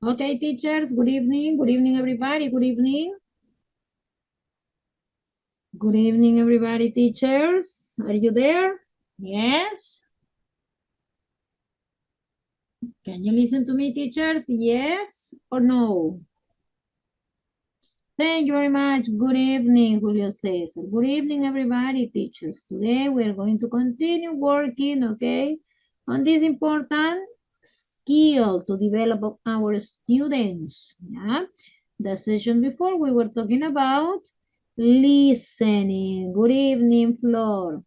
Okay, teachers, good evening. Good evening, everybody. Good evening. Good evening, everybody, teachers. Are you there? Yes. Can you listen to me, teachers? Yes or no? Thank you very much. Good evening, Julio Cesar. Good evening, everybody, teachers. Today we are going to continue working, okay, on this important skill to develop our students. Yeah. The session before we were talking about listening. Good evening, Flor.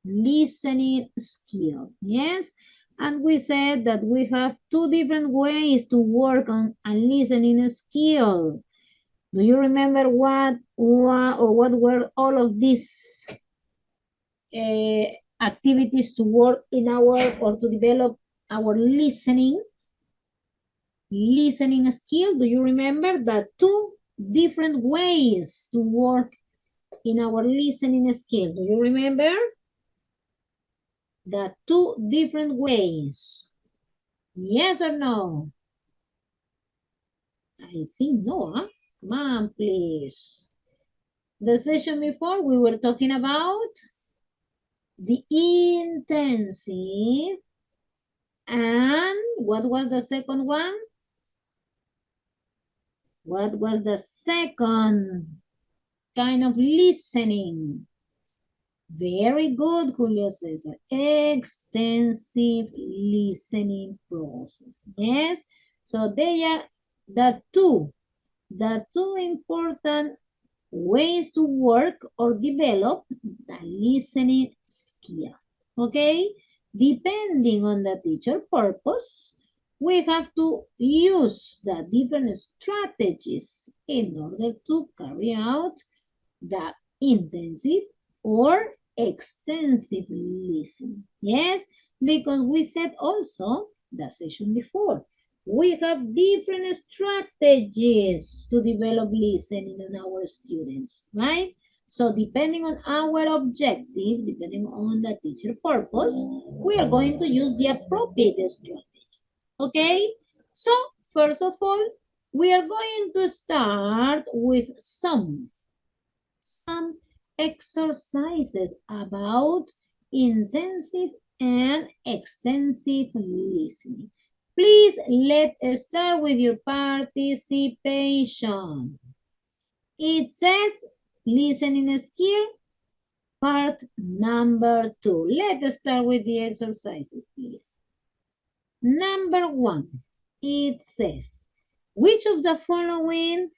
Listening skill. Yes. And we said that we have two different ways to work on a listening skill. Do you remember what were all of these uh, activities to work in our or to develop our listening skill? Do you remember the two different ways to work in our listening skill? Do you remember the two different ways? Yes or no? I think no, huh? Come on, please. The session before we were talking about the intensive, and what was the second one? What was the second kind of listening? Very good, Julio Cesar. Extensive listening process. Yes. So they are the two important ways to work or develop the listening skill. Okay? Depending on the teacher purpose, we have to use the different strategies in order to carry out the intensive or extensive listening. Yes, because we said also the session before, we have different strategies to develop listening in our students, right? So depending on our objective, depending on the teacher purpose, we are going to use the appropriate strategy. Okay? So first of all, we are going to start with some exercises about intensive and extensive listening. Please let's start with your participation. It says listening skill part number 2. Let's start with the exercises, please. Number 1, it says, which of the following,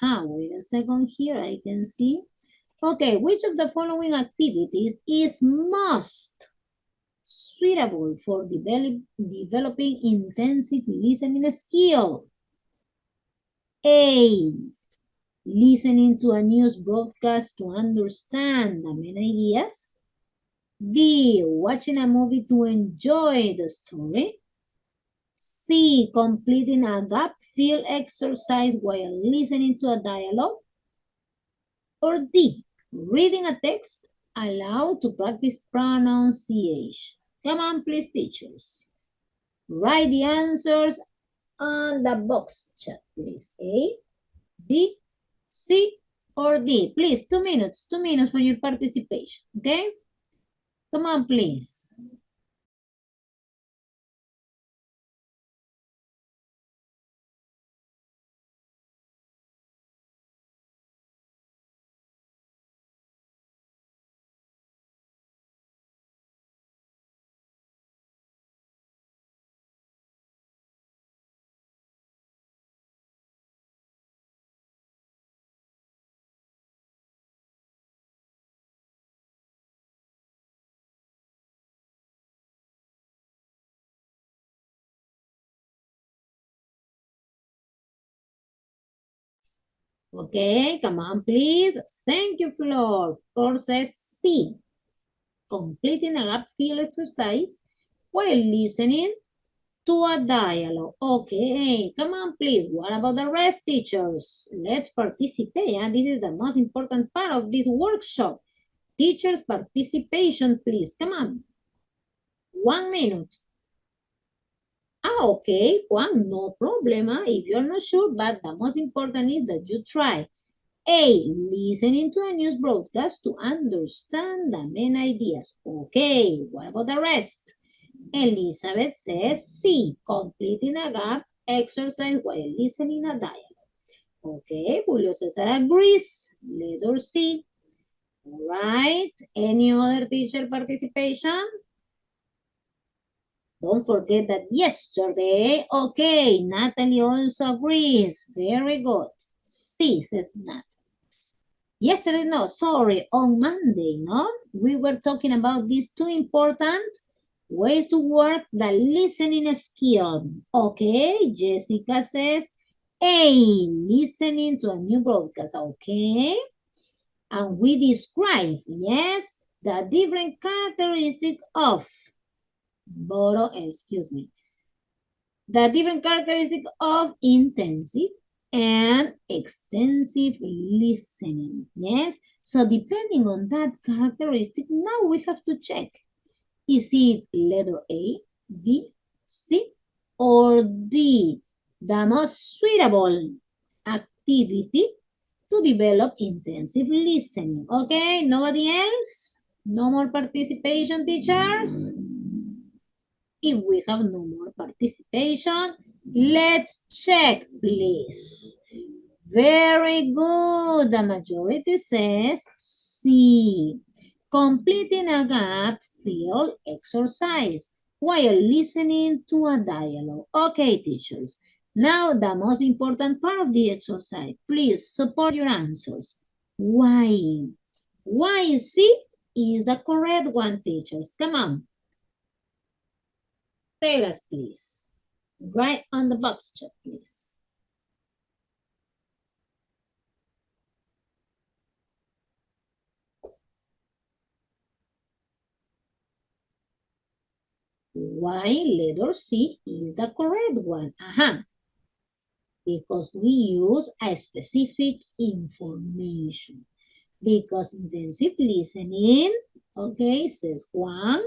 wait a second here, I can see. Okay, which of the following activities is most suitable for developing intensive listening skill? A, listening to a news broadcast to understand the main ideas. B, watching a movie to enjoy the story. C, completing a gap fill exercise while listening to a dialogue. Or D, reading a text aloud to practice pronunciation. Come on, please, teachers. Write the answers on the box chat, please. A, B, C, or D. Please, 2 minutes for your participation, okay? Come on, please. Okay, come on, please. Thank you, Flor. Flor says C. Completing a gap fill exercise while listening to a dialogue. Okay, come on, please. What about the rest, teachers? Let's participate. And this is the most important part of this workshop. Teachers' participation, please. Come on. 1 minute. Okay, Juan, no problem. If you're not sure, but the most important is that you try. A, listening to a news broadcast to understand the main ideas. Okay, what about the rest? Elizabeth says C, completing a gap exercise while listening a dialogue. Okay, Julio Cesar agrees. Letter C. All right. Any other teacher participation? Don't forget that yesterday. Okay, Natalie also agrees. Very good. C, says Natalie. Yesterday, no, sorry, on Monday, no? We were talking about these two important ways to work the listening skill. Okay, Jessica says, A, listening to a new broadcast. Okay, and we describe, yes, the different characteristic of, the different characteristic of intensive and extensive listening. Yes. So depending on that characteristic, now we have to check. Is it letter A, B, C, or D? The most suitable activity to develop intensive listening. Okay, nobody else? No more participation, teachers? If we have no more participation, let's check, please. Very good. The majority says C. Completing a gap fill exercise while listening to a dialogue. Okay, teachers. Now, the most important part of the exercise. Please support your answers. Why? Why C is the correct one, teachers? Come on. Tell us, please. Write on the box chat, please. Why letter C is the correct one? Because we use a specific information. Because intensive listening, okay, says Juan,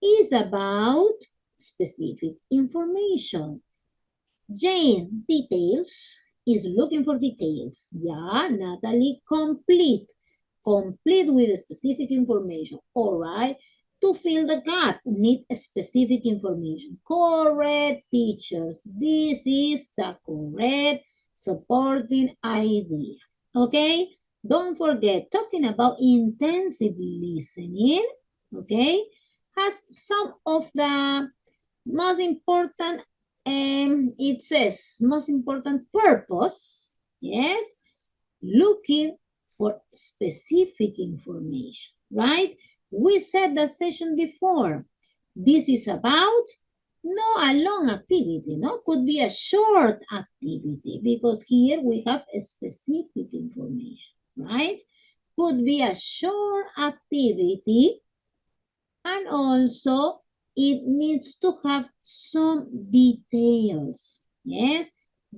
is about specific information. Jane, details, is looking for details. Yeah, Natalie, complete. Complete with specific information. All right. To fill the gap, need specific information. Correct, teachers. This is the correct supporting idea. Okay? Don't forget, talking about intensive listening, okay, has some of the most important, it says, most important purpose, yes, looking for specific information, right? We said the session before. This is about not a long activity, no? Could be a short activity because here we have a specific information, right? Could be a short activity and also it needs to have some details, yes?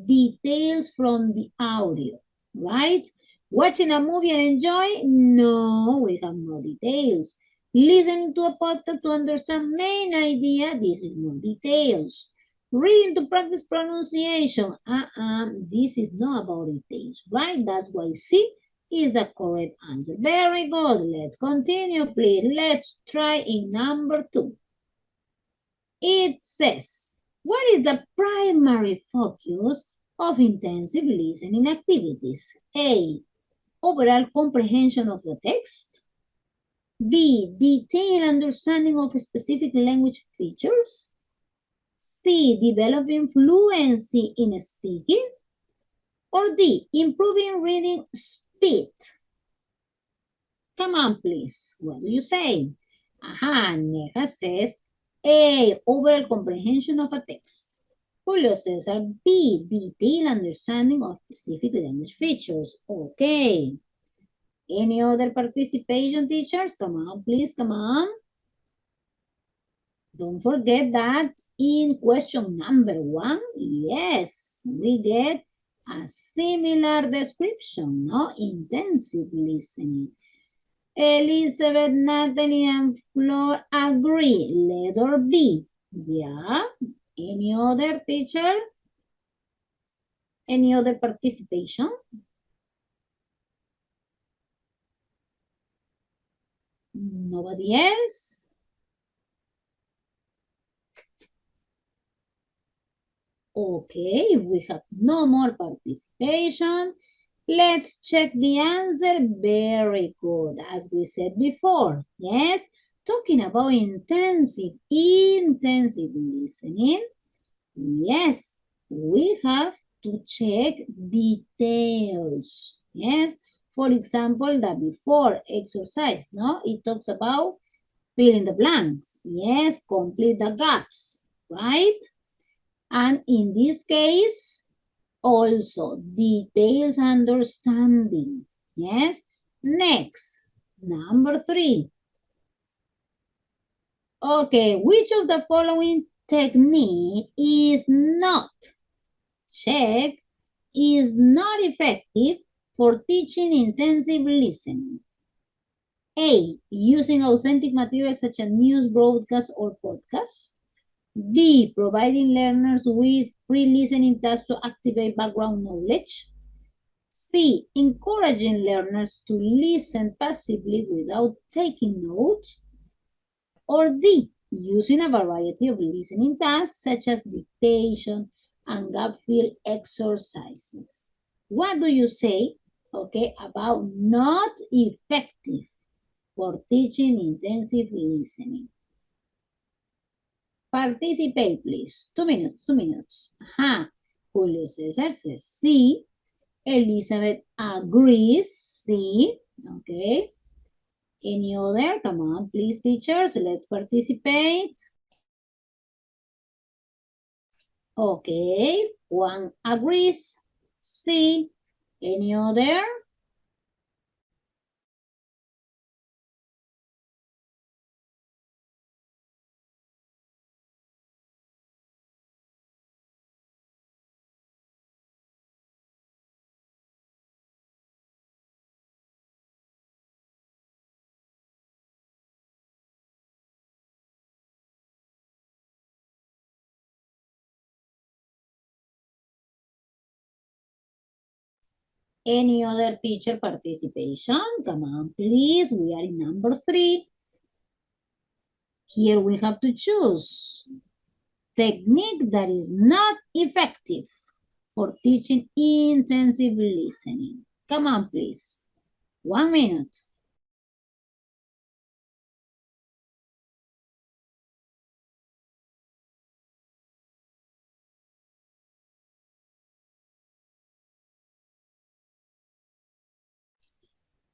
Details from the audio, right? Watching a movie and enjoy? No, we have no details. Listening to a podcast to understand main idea? This is no details. Reading to practice pronunciation? This is not about details, right? That's why C is the correct answer. Very good. Let's continue, please. Let's try in number 2. It says, what is the primary focus of intensive listening activities? A, overall comprehension of the text. B, detailed understanding of specific language features. C, developing fluency in speaking. Or D, improving reading speed. Come on, please. What do you say? Neha says A, overall comprehension of a text. Julio Cesar, B, detailed understanding of specific language features. Okay. Any other participation, teachers? Come on, please, come on. Don't forget that in question number 1, yes, we get a similar description, no? Intensive listening. Elizabeth, Natalie, and Flor agree. Letter B. Yeah. Any other teacher? Any other participation? Nobody else? Okay, if we have no more participation, let's check the answer. Very good, as we said before. Yes, talking about intensive listening. Yes, we have to check details. Yes, for example, the before exercise, no? It talks about fill in the blanks. Yes, complete the gaps, right? And in this case, also details understanding. Yes, next, number 3. Okay, which of the following technique is not, check, is not effective for teaching intensive listening? A, using authentic materials such as news broadcasts or podcasts. B, providing learners with pre-listening tasks to activate background knowledge. C, encouraging learners to listen passively without taking notes. Or D, using a variety of listening tasks such as dictation and gap fill exercises. What do you say, okay, about not effective for teaching intensive listening? Participate, please. 2 minutes, 2 minutes. Julio César says sí. Elizabeth agrees, sí. Okay. Any other? Come on, please, teachers. Let's participate. Okay. One agrees, sí. Any other? Any other teacher participation? Come on, please. We are in number 3. Here we have to choose technique that is not effective for teaching intensive listening. Come on, please. 1 minute.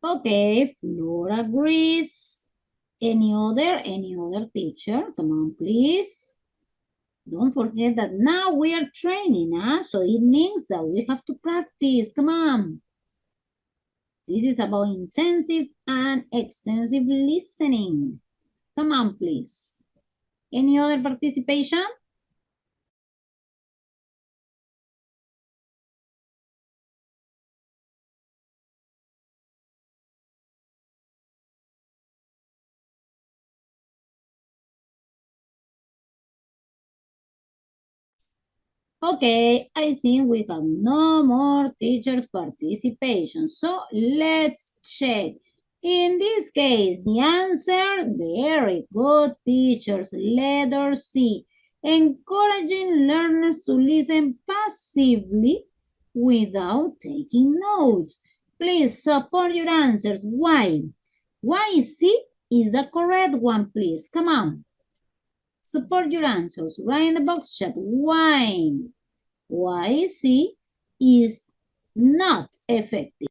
Okay, Flora agrees. Any other teacher? Come on, please. Don't forget that now we are training, huh? So it means that we have to practice. Come on. This is about intensive and extensive listening. Come on, please. Any other participation? Okay, I think we have no more teachers' participation. So let's check. In this case, the answer, very good, teachers. Letter C, encouraging learners to listen passively without taking notes. Please support your answers. Why? Why C is the correct one, please? Come on. Support your answers. Write in the box chat. Why? Why C is not effective.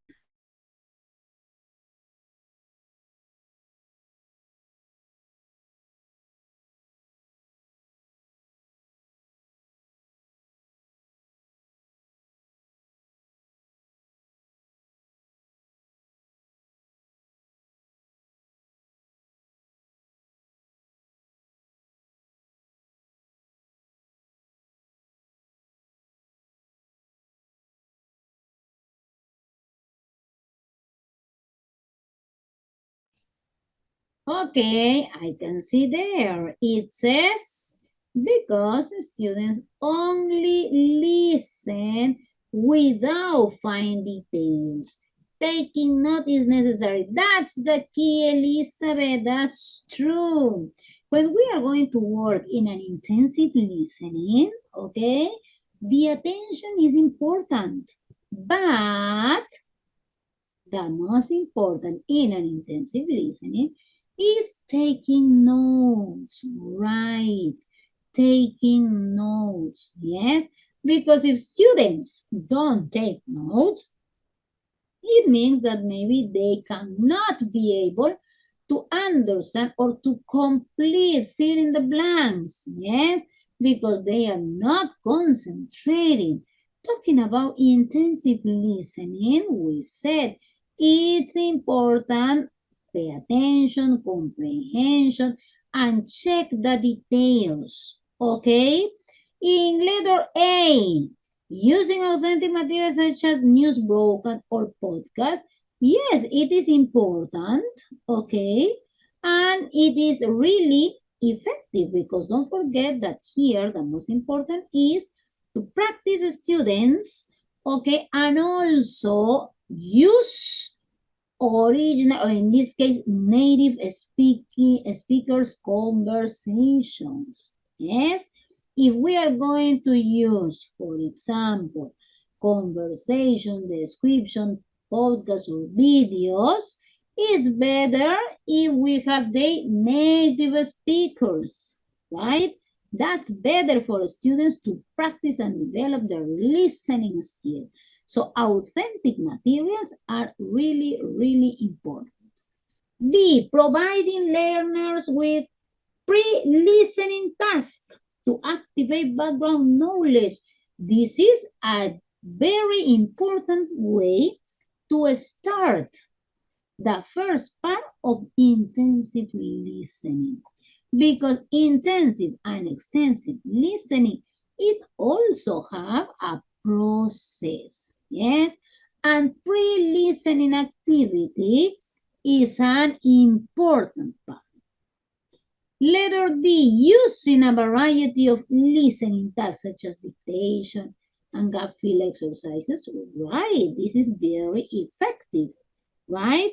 Okay, I can see there. It says Because students only listen without finding details. Taking note is necessary. That's the key, Elizabeth. That's true. When we are going to work in an intensive listening, okay, the attention is important. But the most important in an intensive listening is taking notes, right? Taking notes, yes? Because if students don't take notes, it means that maybe they cannot be able to understand or to complete fill in the blanks, yes? Because they are not concentrating. Talking about intensive listening, we said it's important, pay attention, comprehension, and check the details, okay? In letter A, using authentic materials such as news broadcast or podcast, yes, it is important, okay? And it is really effective because don't forget that here the most important is to practice students, okay, and also use original, or in this case, native speakers conversations. Yes, if we are going to use, for example, conversation, description, podcasts, or videos, it's better if we have the native speakers, right? That's better for students to practice and develop their listening skill. So authentic materials are really, really important. B, providing learners with pre-listening tasks to activate background knowledge. This is a very important way to start the first part of intensive listening. Because intensive and extensive listening, it also have a process, yes? And pre-listening activity is an important part. Letter D, using a variety of listening tasks such as dictation and gap fill exercises. Right, this is very effective, right?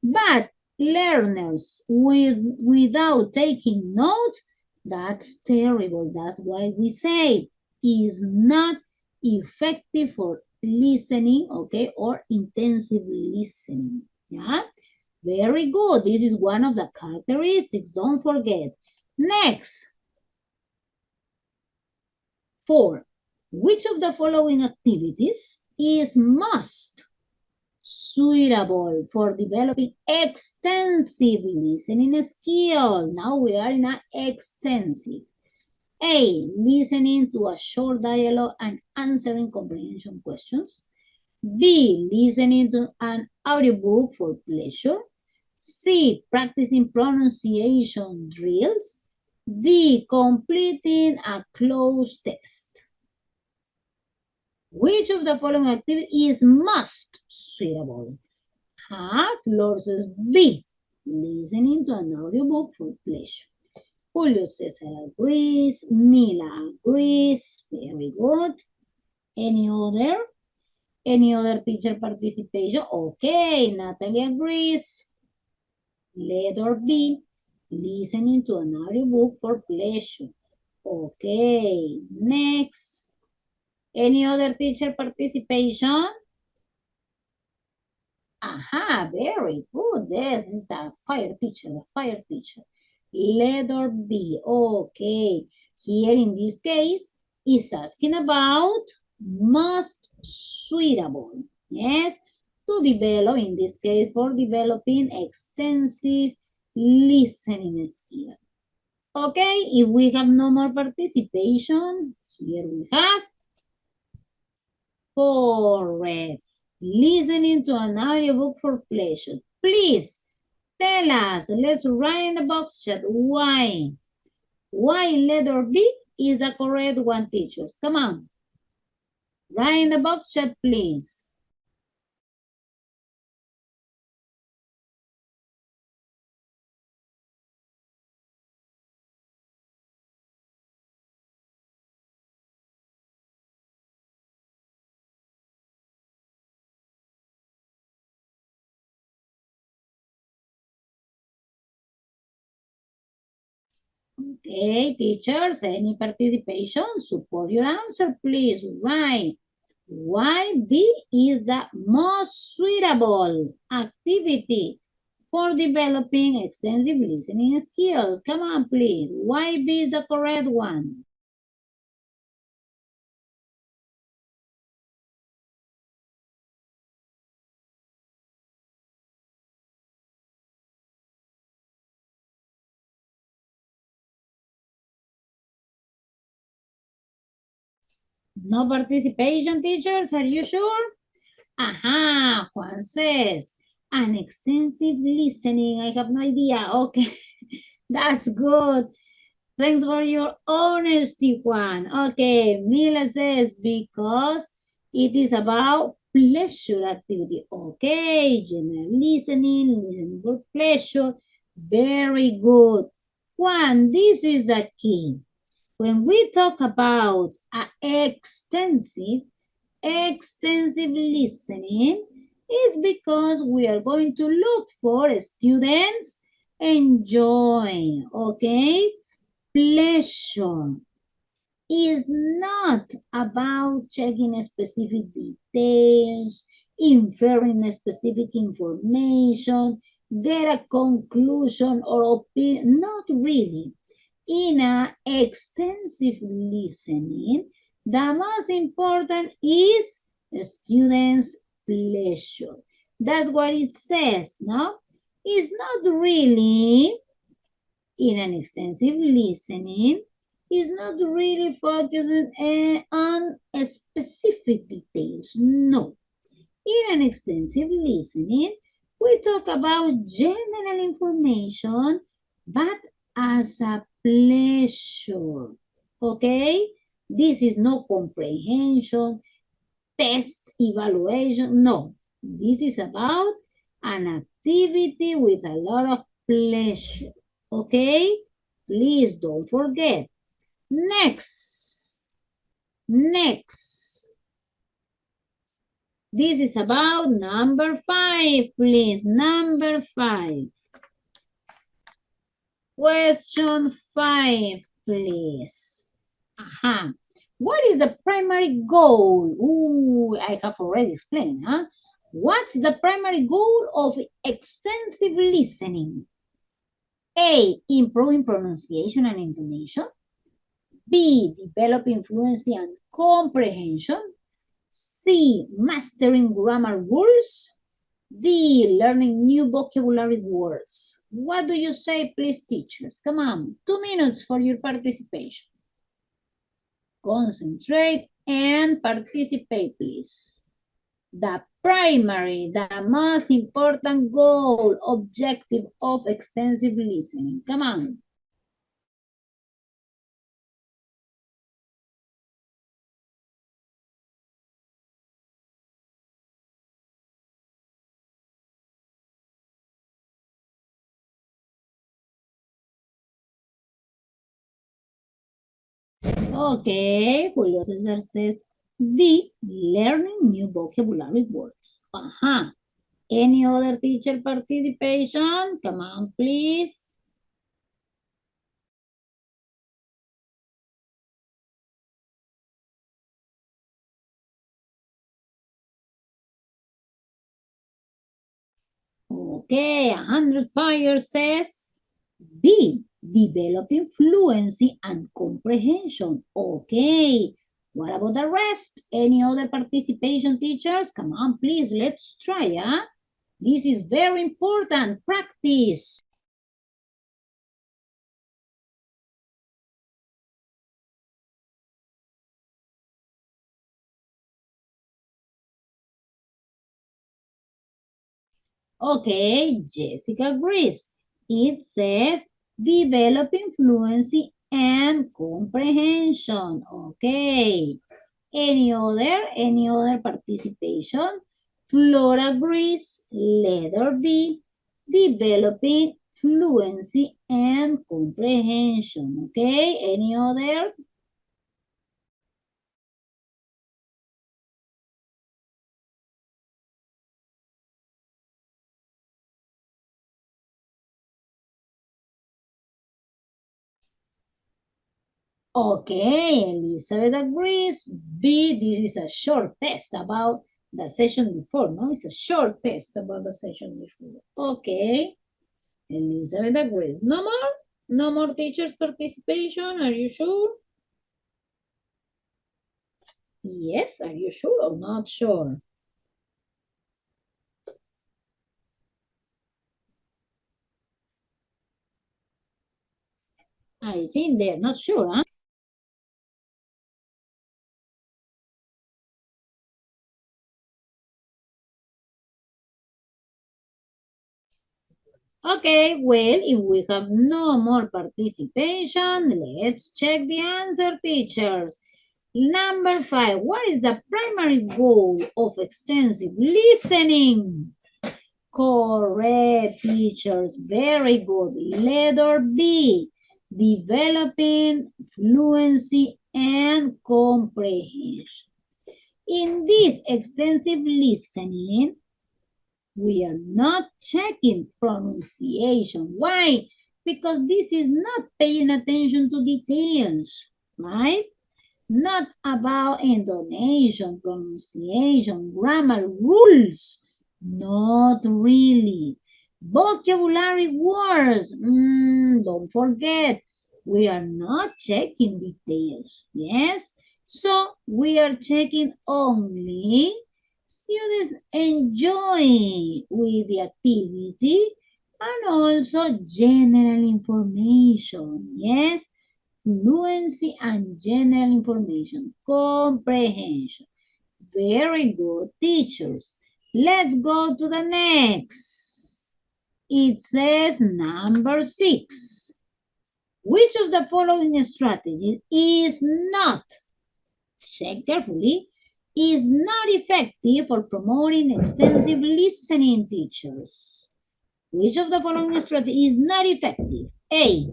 But learners without taking notes, that's terrible. That's why we say is not effective for listening, okay, or intensive listening. Yeah, very good. This is one of the characteristics. Don't forget. Next, 4. Which of the following activities is most suitable for developing extensive listening skill? Now we are in an extensive. A, listening to a short dialogue and answering comprehension questions. B, listening to an audiobook for pleasure. C, practicing pronunciation drills. D, completing a cloze test. Which of the following activity is most suitable? Flor says B, listening to an audiobook for pleasure. Julio Cesar agrees. Mila agrees. Very good. Any other? Any other teacher participation? Okay, Natalie agrees. Letter B, listening to an audiobook for pleasure. Okay, next. Any other teacher participation? Aha, very good. This is the fire teacher, the fire teacher. Letter B. Okay. Here in this case, is asking about most suitable. Yes. To develop, in this case, for developing extensive listening skill. Okay. If we have no more participation, here we have correct. Listening to an audiobook for pleasure. Please tell us. Let's write in the box chat why. Why letter B is the correct one, teachers? Come on. Write in the box chat, please. Okay, teachers, any participation? Support your answer, please. Right. Why B is the most suitable activity for developing extensive listening skills? Come on, please. Why B is the correct one? No participation, teachers? Are you sure? Aha, Juan says, an extensive listening. I have no idea. Okay, that's good. Thanks for your honesty, Juan. Okay, Mila says, because it is about pleasure activity. Okay, general listening, listening for pleasure. Very good. Juan, this is the key. When we talk about extensive listening is because we are going to look for students enjoying, okay? Pleasure is not about checking specific details, inferring specific information, get a conclusion or opinion, not really. In a extensive listening, the most important is the student's pleasure. That's what it says, no? It's not really in an extensive listening, is not really focusing on specific details. No. In an extensive listening, we talk about general information, but as a pleasure. Okay? This is no comprehension, test, evaluation. No. This is about an activity with a lot of pleasure. Okay? Please don't forget. Next. Next. This is about number 5, please. Number 5. Question 5, please. Aha. What is the primary goal? Ooh, I have already explained, huh? What's the primary goal of extensive listening? A, improving pronunciation and intonation. B, developing fluency and comprehension. C, mastering grammar rules. D, learning new vocabulary words. What do you say, please, teachers? Come on, 2 minutes for your participation. Concentrate and participate, please. The primary, the most important goal, objective of extensive listening. Come on. Okay, Julio Cesar says D, learning new vocabulary words. Any other teacher participation? Come on, please. Okay, 100 fire says B, developing fluency and comprehension. Okay, what about the rest? Any other participation, teachers? Come on, please, let's try, huh? This is very important, practice. Okay, Jessica agrees. It says developing fluency and comprehension. Okay. Any other participation? Flora agrees. Letter B, developing fluency and comprehension. Okay. Any other? Okay, Elizabeth agrees. B, this is a short test about the session before, no? It's a short test about the session before. Okay, Elizabeth agrees. No more? No more teachers' participation, are you sure? Yes, are you sure or not sure? I think they're not sure, huh? Okay, well, if we have no more participation, let's check the answer, teachers. Number 5, what is the primary goal of extensive listening? Correct, teachers. Very good. Letter B, developing fluency and comprehension. In this extensive listening, we are not checking pronunciation. Why? Because this is not paying attention to details, right? Not about intonation, pronunciation, grammar rules. Not really. Vocabulary words. Don't forget, we are not checking details. Yes? So we are checking only students enjoy with the activity and also general information. Yes? Fluency and general information, comprehension. Very good, teachers. Let's go to the next. It says number 6. Which of the following strategies is not, check carefully, is not effective for promoting extensive listening, teachers? Which of the following strategies is not effective? A,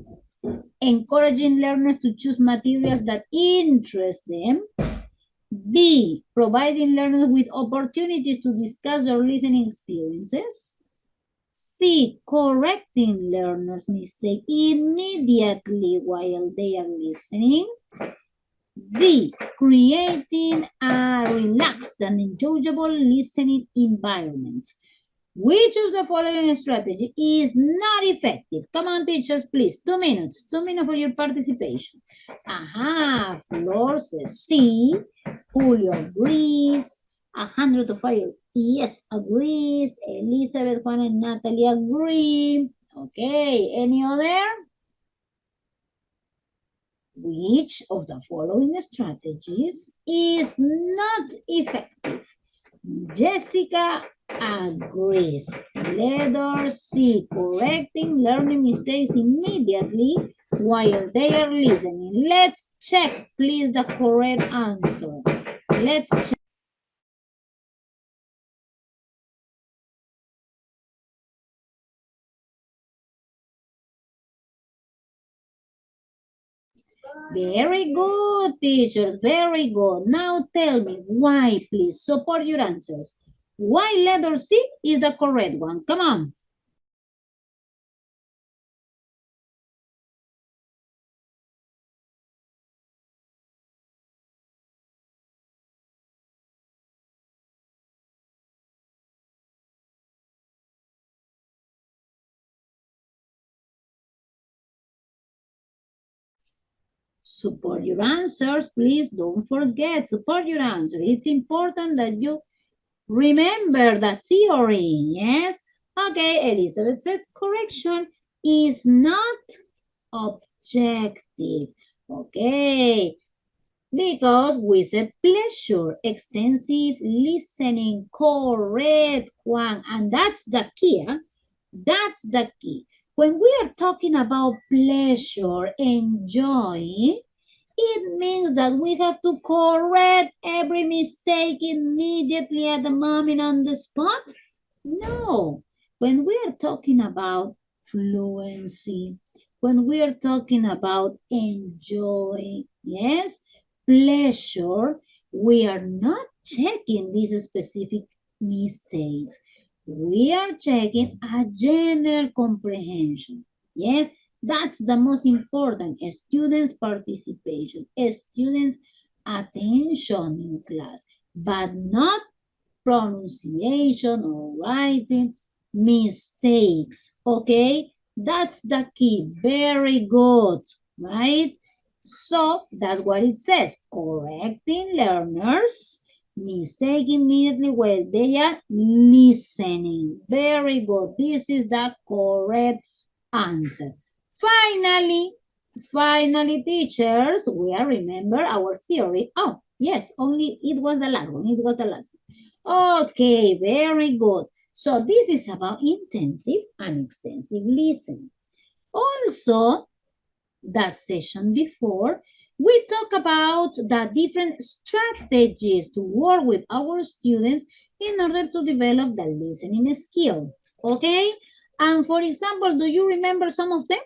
encouraging learners to choose materials that interest them. B, providing learners with opportunities to discuss their listening experiences. C, correcting learners' mistakes immediately while they are listening. D, creating a relaxed and enjoyable listening environment. Which of the following strategy is not effective? Come on, teachers, please. 2 minutes. 2 minutes for your participation. Aha, Flor says C. Julio agrees. 100 of fire. Yes, agrees. Elizabeth, Juan, and Natalie agree. Okay, any other? Which of the following strategies is not effective? Jessica agrees. Letter C, correcting learning mistakes immediately while they are listening. Let's check, please, the correct answer. Let's check. Very good, teachers, very good. Now tell me why, please. Support your answers. Why letter C is the correct one? Come on. Support your answers, please. Don't forget, support your answer. It's important that you remember the theory, yes? Okay, Elizabeth says correction is not objective. Okay, because we said pleasure, extensive listening, correct one, and that's the key. Huh? That's the key. When we are talking about pleasure, enjoy, it means that we have to correct every mistake immediately at the moment on the spot. No. When we are talking about fluency, when we are talking about enjoy, yes, pleasure, we are not checking these specific mistakes. We are checking a general comprehension. Yes, That's the most important. Students' participation, students' attention in class, but not pronunciation or writing mistakes. Okay, that's the key. Very good, right? So that's what it says. Correcting learners mistake immediately while they are listening. Very good. This is the correct answer. Finally, finally, teachers, we are remember our theory. Oh, yes, only it was the last one. It was the last one. Okay, very good. So this is about intensive and extensive listening. Also, the session before, we talk about the different strategies to work with our students in order to develop the listening skill. Okay? And for example, do you remember some of them?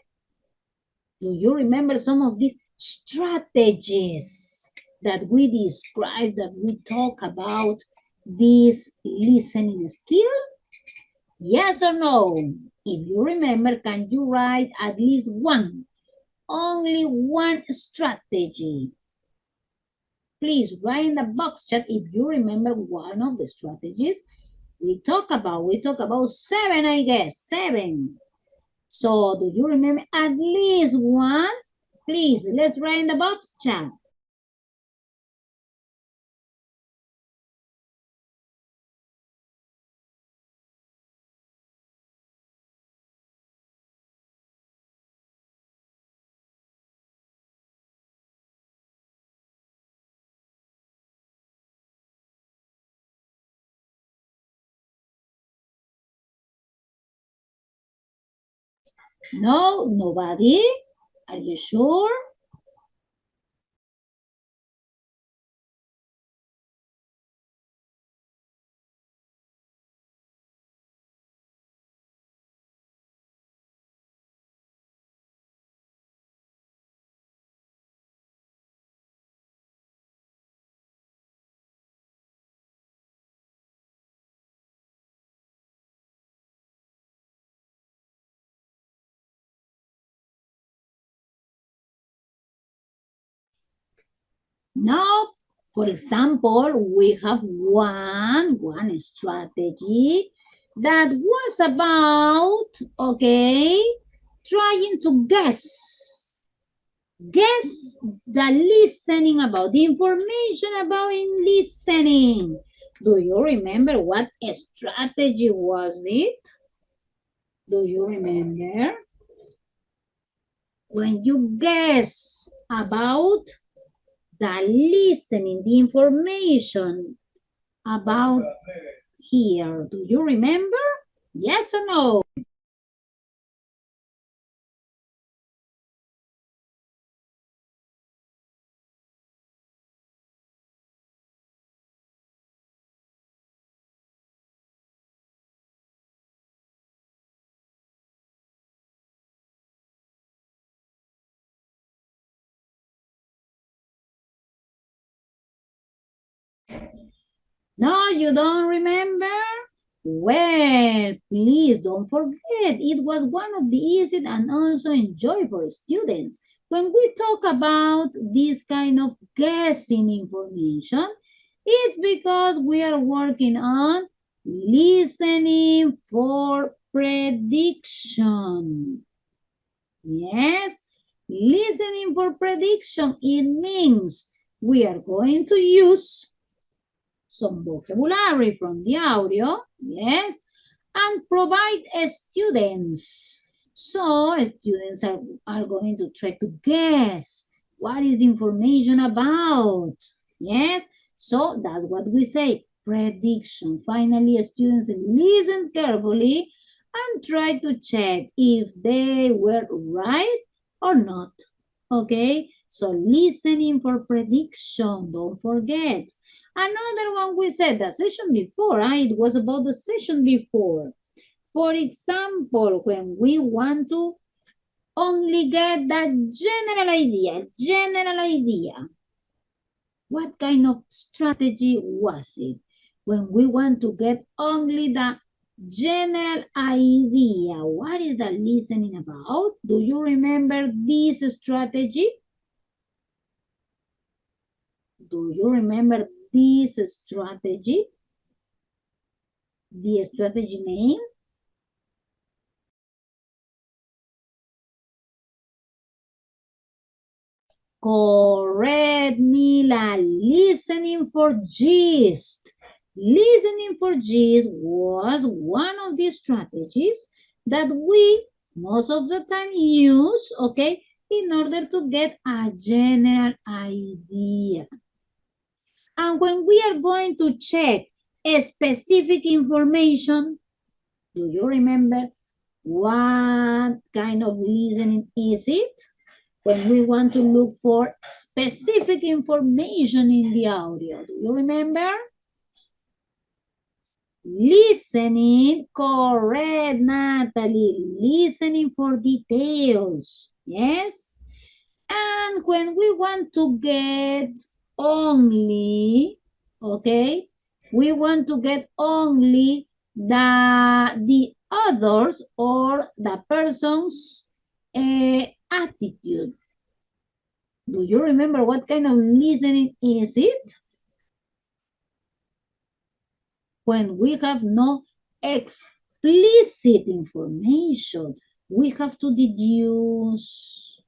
Do you remember some of these strategies that we described, that we talk about this listening skill? Yes or no? If you remember, can you write at least one? Only one strategy. Please write in the box chat if you remember one of the strategies we talk about. We talk about 7, I guess. 7. So do you remember at least one? Please, let's write in the box chat. No, nobody? Are you sure? No. For example, we have one strategy that was about, okay, trying to guess the listening, about the information about in listening. Do you remember what strategy was it? Do you remember? When you guess about the listening, the information about here. Do you remember? Yes or no? No, you don't remember? Well, please don't forget, it was one of the easy and also enjoyable students. When we talk about this kind of guessing information, it's because we are working on listening for prediction. Yes, listening for prediction, it means we are going to use some vocabulary from the audio, yes, and provide students. So students are going to try to guess what is the information about, yes. So that's what we say, prediction. Finally, students listen carefully and try to check if they were right or not, okay. So listening for prediction, don't forget. Another one we said the session before, it was about the session before. For example, when we want to only get that general idea, what kind of strategy was it? When we want to get only the general idea. What is the listening about? Do you remember this strategy? Do you remember this strategy? The strategy name? Correct, Mila. Listening for gist. Listening for gist was one of the strategies that we most of the time use, okay, in order to get a general idea. And when we are going to check a specific information, do you remember what kind of listening is it? When we want to look for specific information in the audio. Do you remember? Listening, correct, Natalie. Listening for details. Yes? And when we want to get only, okay, we want to get only the others or the person's attitude. Do you remember what kind of listening is it? When we have no explicit information, we have to deduce.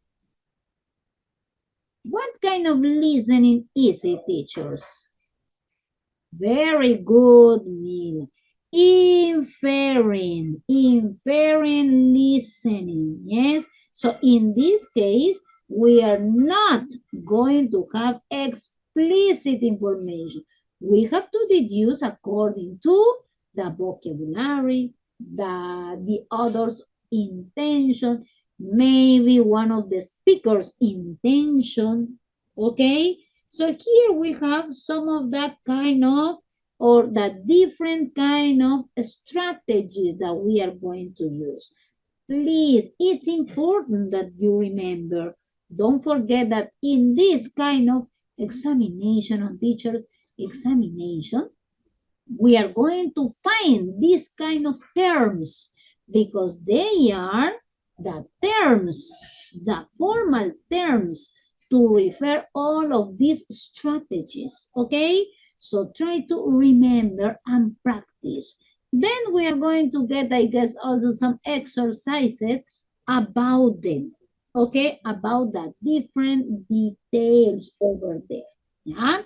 What kind of listening is it, teachers? Very good, Neil. Inferring listening, yes? So in this case, we are not going to have explicit information. We have to deduce according to the vocabulary, the other's intention, maybe one of the speaker's intention, okay? So here we have some of that kind of, or the different kind of strategies that we are going to use. Please, it's important that you remember. Don't forget that in this kind of examination, on teachers' examination, we are going to find these kind of terms because they are the terms, the formal terms to refer all of these strategies, okay? So try to remember and practice. Then we are going to get, I guess, also some exercises about them, okay? About the different details over there, yeah?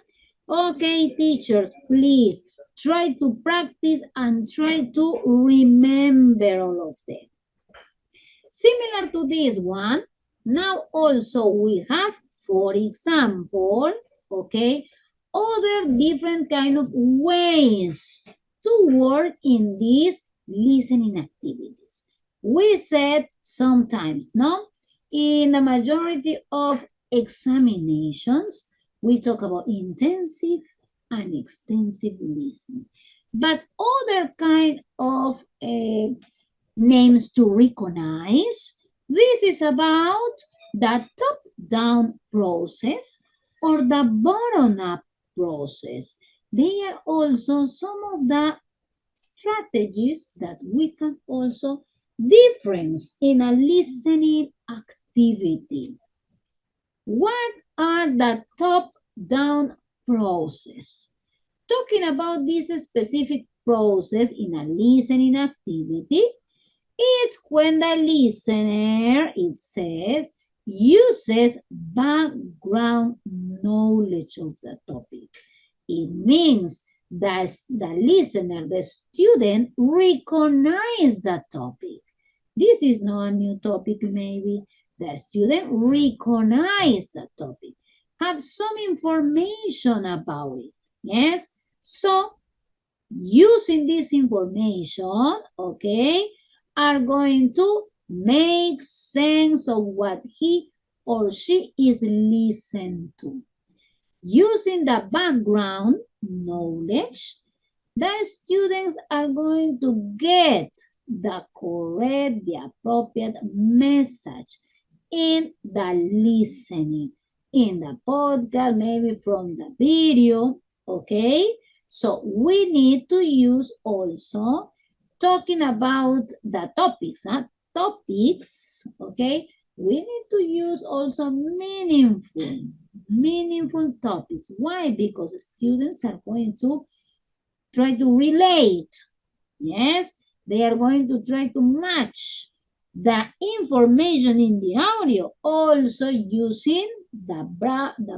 Okay, teachers, please try to practice and try to remember all of them. Similar to this one, now also we have, for example, okay, other different kind of ways to work in these listening activities. We said sometimes, no? In the majority of examinations, we talk about intensive and extensive listening. But other kind of names to recognize. This is about the top-down process or the bottom-up process. They are also some of the strategies that we can also difference in a listening activity. What are the top-down process? Talking about this specific process in a listening activity, it's when the listener, it says, uses background knowledge of the topic. It means that the listener, the student, recognize the topic. This is not a new topic, maybe. The student recognize the topic, have some information about it. Yes? So, using this information, okay, are going to make sense of what he or she is listening to. Using the background knowledge, the students are going to get the correct, the appropriate message in the listening, in the podcast, maybe from the video, okay? So we need to use also talking about the topics, topics, okay, we need to use also meaningful topics. Why? Because students are going to try to relate. Yes, they are going to try to match the information in the audio, also using the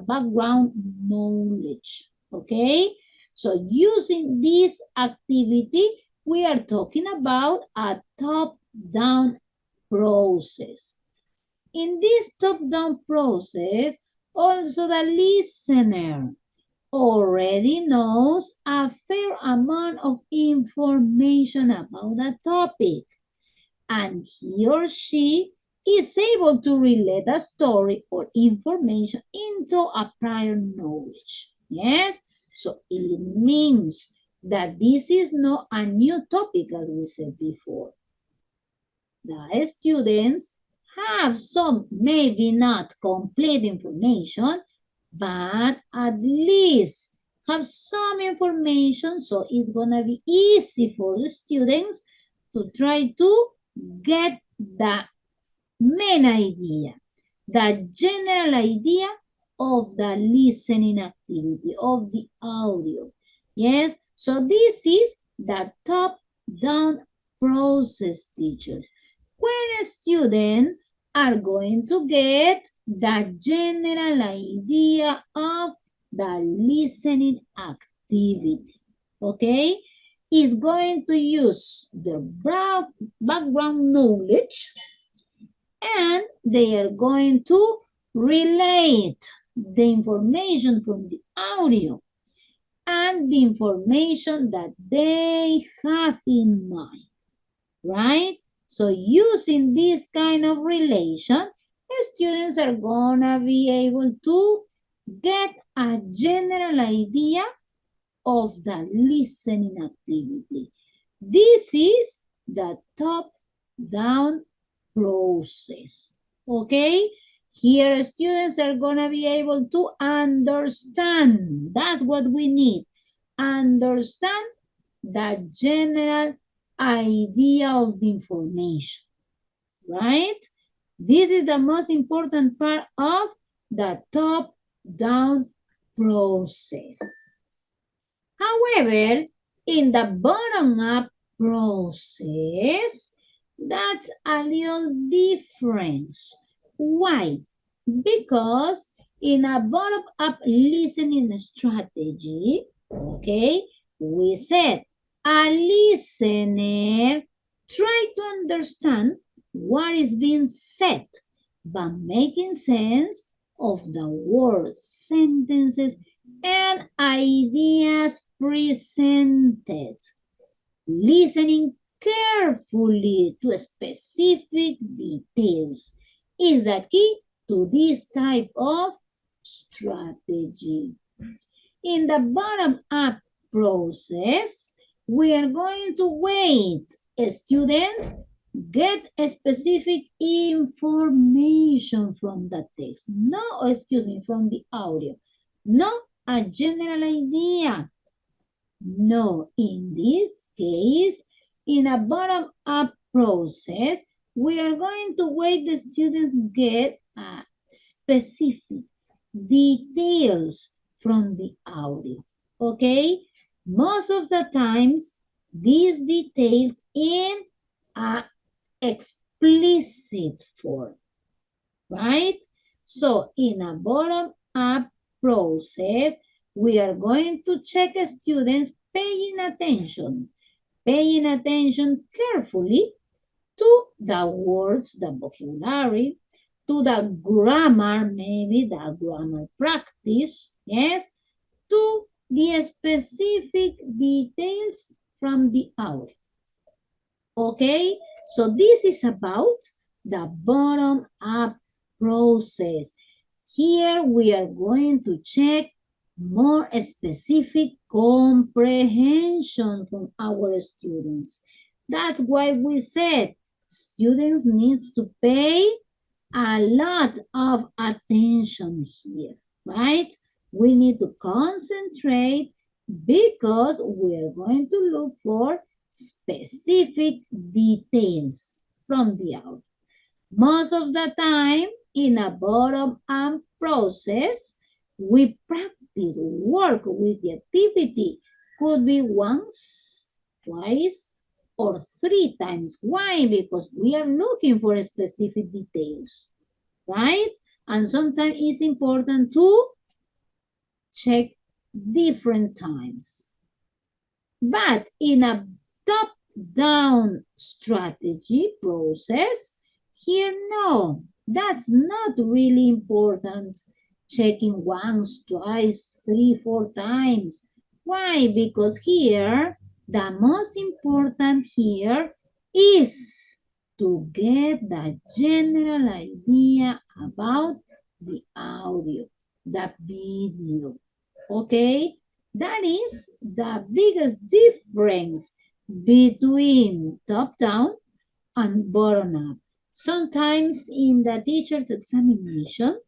background knowledge. Okay, so using this activity, we are talking about a top-down process. In this top-down process, also the listener already knows a fair amount of information about the topic, and he or she is able to relate a story or information into a prior knowledge. Yes, so it means that this is not a new topic, as we said before. The students have some, maybe not complete information, but at least have some information, so it's gonna be easy for the students to try to get the main idea, the general idea of the listening activity, of the audio. Yes, so this is the top-down process, teachers. When students are going to get the general idea of the listening activity, okay? Is going to use the background knowledge, and they are going to relate the information from the audio and the information that they have in mind, right? So using this kind of relation, students are gonna be able to get a general idea of the listening activity. This is the top-down process, okay? Here students are gonna be able to understand. That's what we need. Understand the general idea of the information, right? This is the most important part of the top-down process. However, in the bottom-up process, that's a little difference. Why? Because in a bottom-up listening strategy, okay, we said a listener try to understand what is being said by making sense of the words, sentences, and ideas presented. Listening carefully to specific details is the key to this type of strategy. In the bottom-up process, we are going to wait. Students get specific information from the text. No, excuse me, from the audio. Not a general idea. No, in this case, in a bottom-up process, we are going to wait the students get specific details from the audio, okay? Most of the times, these details in a explicit form, right? So in a bottom-up process, we are going to check students paying attention carefully to the words, the vocabulary, to the grammar, maybe the grammar practice, yes, to the specific details from the audio. Okay, so this is about the bottom-up process. Here we are going to check more specific comprehension from our students. That's why we said students need to pay a lot of attention here, right? We need to concentrate because we're going to look for specific details from the audio. Most of the time, in a bottom-up process, we practice, work with the activity. Could be once, twice, or 3 times. Why? Because we are looking for specific details, right? And sometimes it's important to check different times. But in a top-down strategy process, here, no, that's not really important. Checking once, twice, 3, 4 times. Why? Because here, the most important here is to get the general idea about the audio, the video. Okay? That is the biggest difference between top-down and bottom-up. Sometimes in the teacher's examination,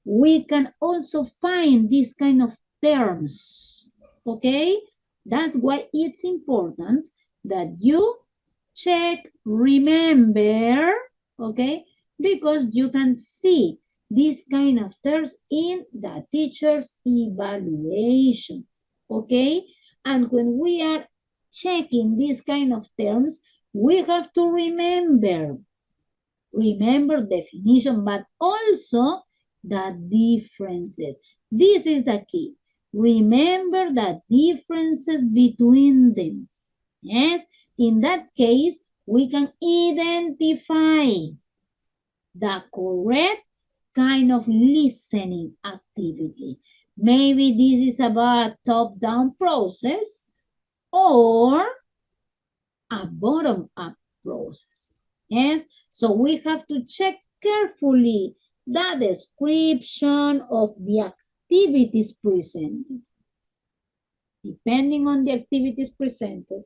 we can also find these kind of terms, okay? That's why it's important that you check, remember, okay? Because you can see these kind of terms in the teacher's evaluation, okay? And when we are checking these kind of terms, we have to remember definition, but also the differences. This is the key. Remember the differences between them. Yes, in that case, we can identify the correct kind of listening activity. Maybe this is about top-down process or a bottom-up process. Yes, so we have to check carefully the description of the activities presented. Depending on the activities presented,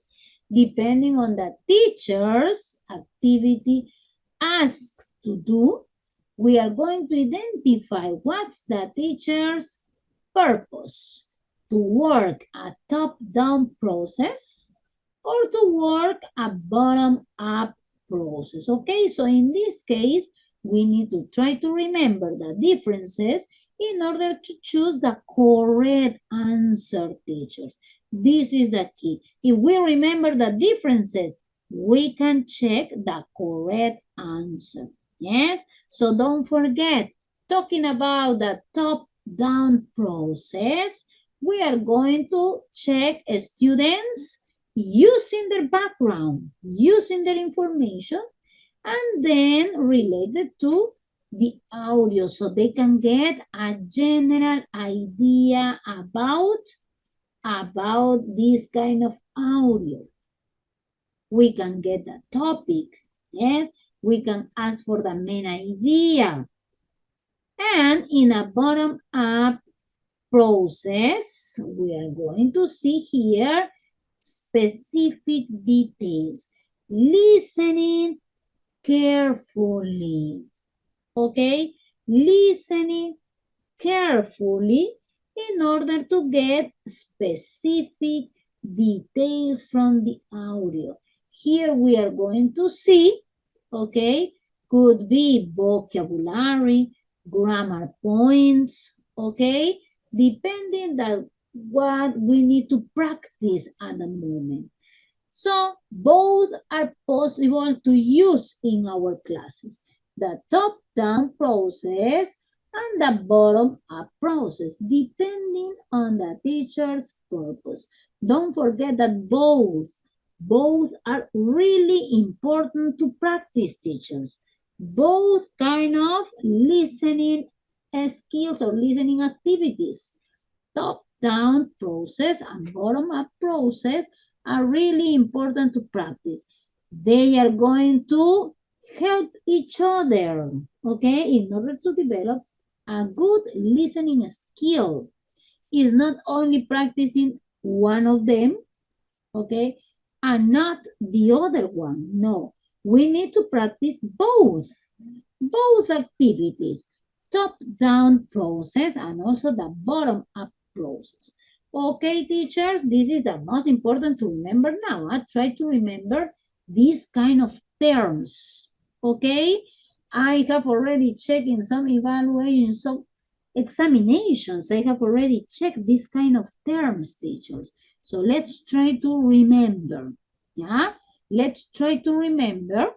depending on the teacher's activity asked to do, we are going to identify what's the teacher's purpose, to work a top-down process or to work a bottom-up process. Okay, so in this case, we need to try to remember the differences in order to choose the correct answer, teachers. This is the key. If we remember the differences, we can check the correct answer. Yes, so don't forget, talking about the top-down process, we are going to check students using their background, using their information, and then related to the audio so they can get a general idea about this kind of audio. We can get the topic, yes, we can ask for the main idea. And in a bottom-up process, we are going to see here specific details, listening carefully, okay? Listening carefully in order to get specific details from the audio. Here we are going to see, okay, could be vocabulary, grammar points, okay, depending on what we need to practice at the moment. So both are possible to use in our classes. The top-down process and the bottom-up process, depending on the teacher's purpose. Don't forget that both are really important to practice, teachers. Both kind of listening skills or listening activities. Top-down process and bottom-up process are really important to practice. They are going to help each other, okay, in order to develop a good listening skill. It's not only practicing one of them, okay, and not the other one. No, we need to practice both activities, top-down process and also the bottom-up process. Okay, teachers, this is the most important to remember now. Try to remember these kind of terms. Okay, I have already checked in some evaluations, some examinations. I have already checked this kind of terms, teachers. So let's try to remember. Yeah, let's try to remember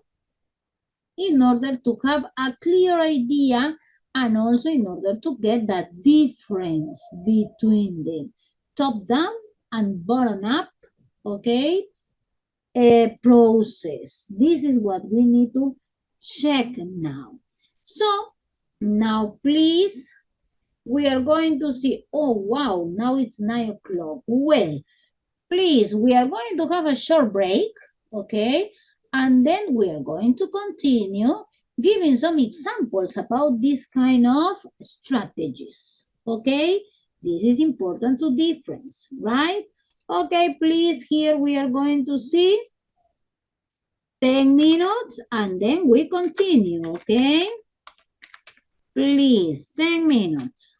in order to have a clear idea and also in order to get that difference between the top down and bottom up, okay, process. This is what we need to check now. So now please, we are going to see, oh wow, now it's 9 o'clock. Well, please, we are going to have a short break, okay? And then we are going to continue giving some examples about this kind of strategies, okay? This is important to difference, right? Okay, please, here we are going to see 10 minutes and then we continue, okay? Please, 10 minutes.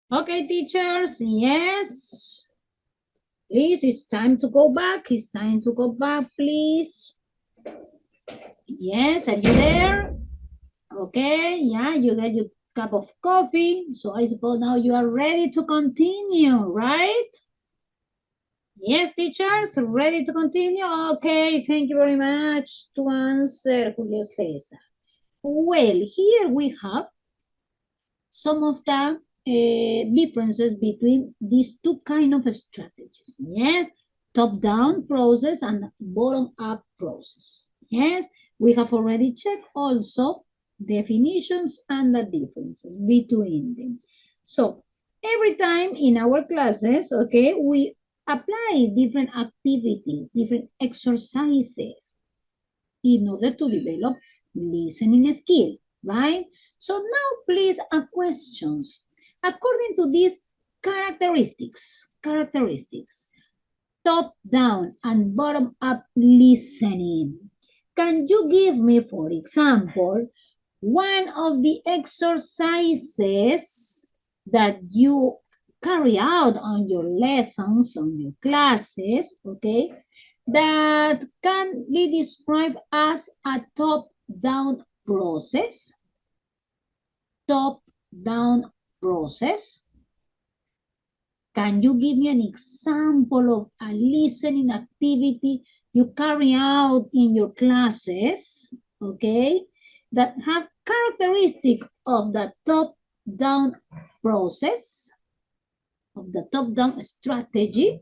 Okay, teachers, yes. Please, it's time to go back. It's time to go back, please. Yes, are you there? Okay, yeah, you get your cup of coffee. So I suppose now you are ready to continue, right? Yes, teachers, ready to continue? Okay, thank you very much to answer, Julio Cesar. Well, here we have some of the differences between these two kind of strategies. Yes, top-down process and bottom-up process. Yes, we have already checked also definitions and the differences between them. So every time in our classes, okay, we apply different activities, different exercises in order to develop listening skill, right? So now please questions. According to these characteristics, top down and bottom up listening. Can you give me, for example, one of the exercises that you carry out on your lessons, on your classes, okay, that can be described as a top-down process? Top-down process. Can you give me an example of a listening activity you carry out in your classes, okay, that have characteristic of the top-down process, of the top-down strategy?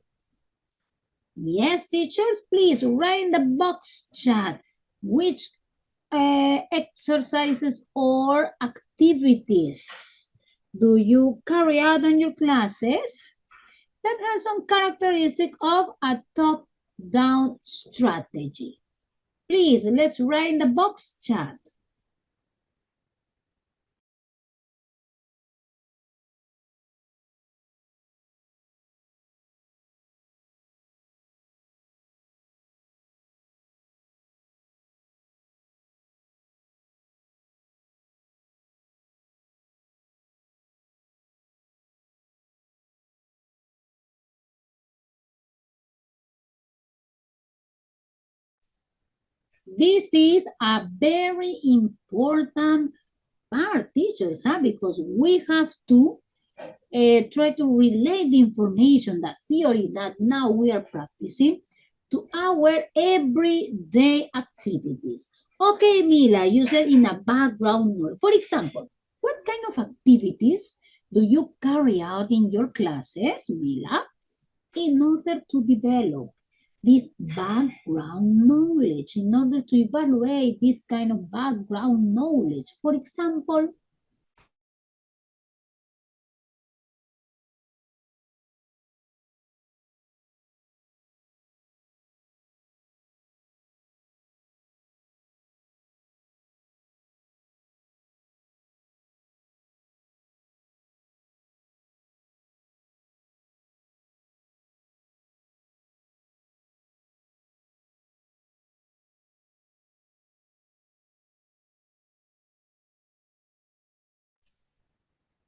Yes, teachers, please write in the box chat which exercises or activities do you carry out on your classes that has some characteristic of a top-down strategy? Please, let's write in the box chat. This is a very important part, teachers, huh? Because we have to try to relate the information, the theory that now we are practicing to our everyday activities. Okay, Mila, you said in a background noise. For example, what kind of activities do you carry out in your classes, Mila, in order to develop this background knowledge, in order to evaluate this kind of background knowledge? For example,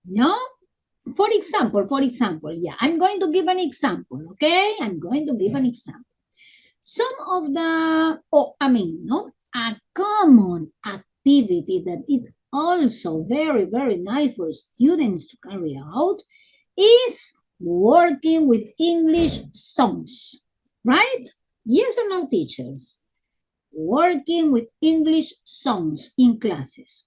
no? For example, yeah, I'm going to give an example, okay? I'm going to give an example. Some of the, no, a common activity that is also very, very nice for students to carry out is working with English songs, right? Yes or no, teachers? Working with English songs in classes.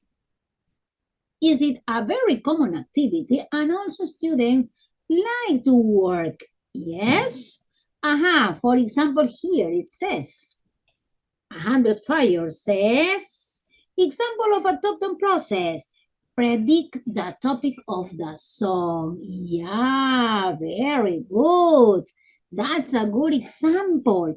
Is it a very common activity and also students like to work? Yes. For example, here it says, 100 Fire says, example of a top-down process. Predict the topic of the song. Yeah, very good. That's a good example.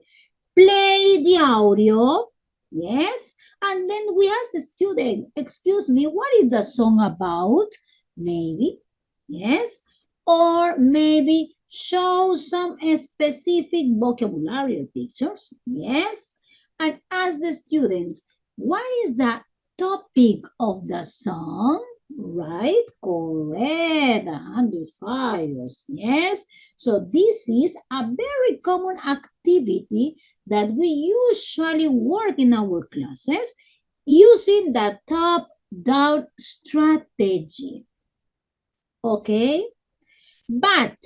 Play the audio. Yes. And then we ask the student, excuse me, what is the song about? Maybe. Yes. Or maybe show some specific vocabulary or pictures. Yes. And ask the students, what is the topic of the song? Right? Correct. 105 years. Yes. So this is a very common activity that we usually work in our classes using the top-down strategy. Okay? But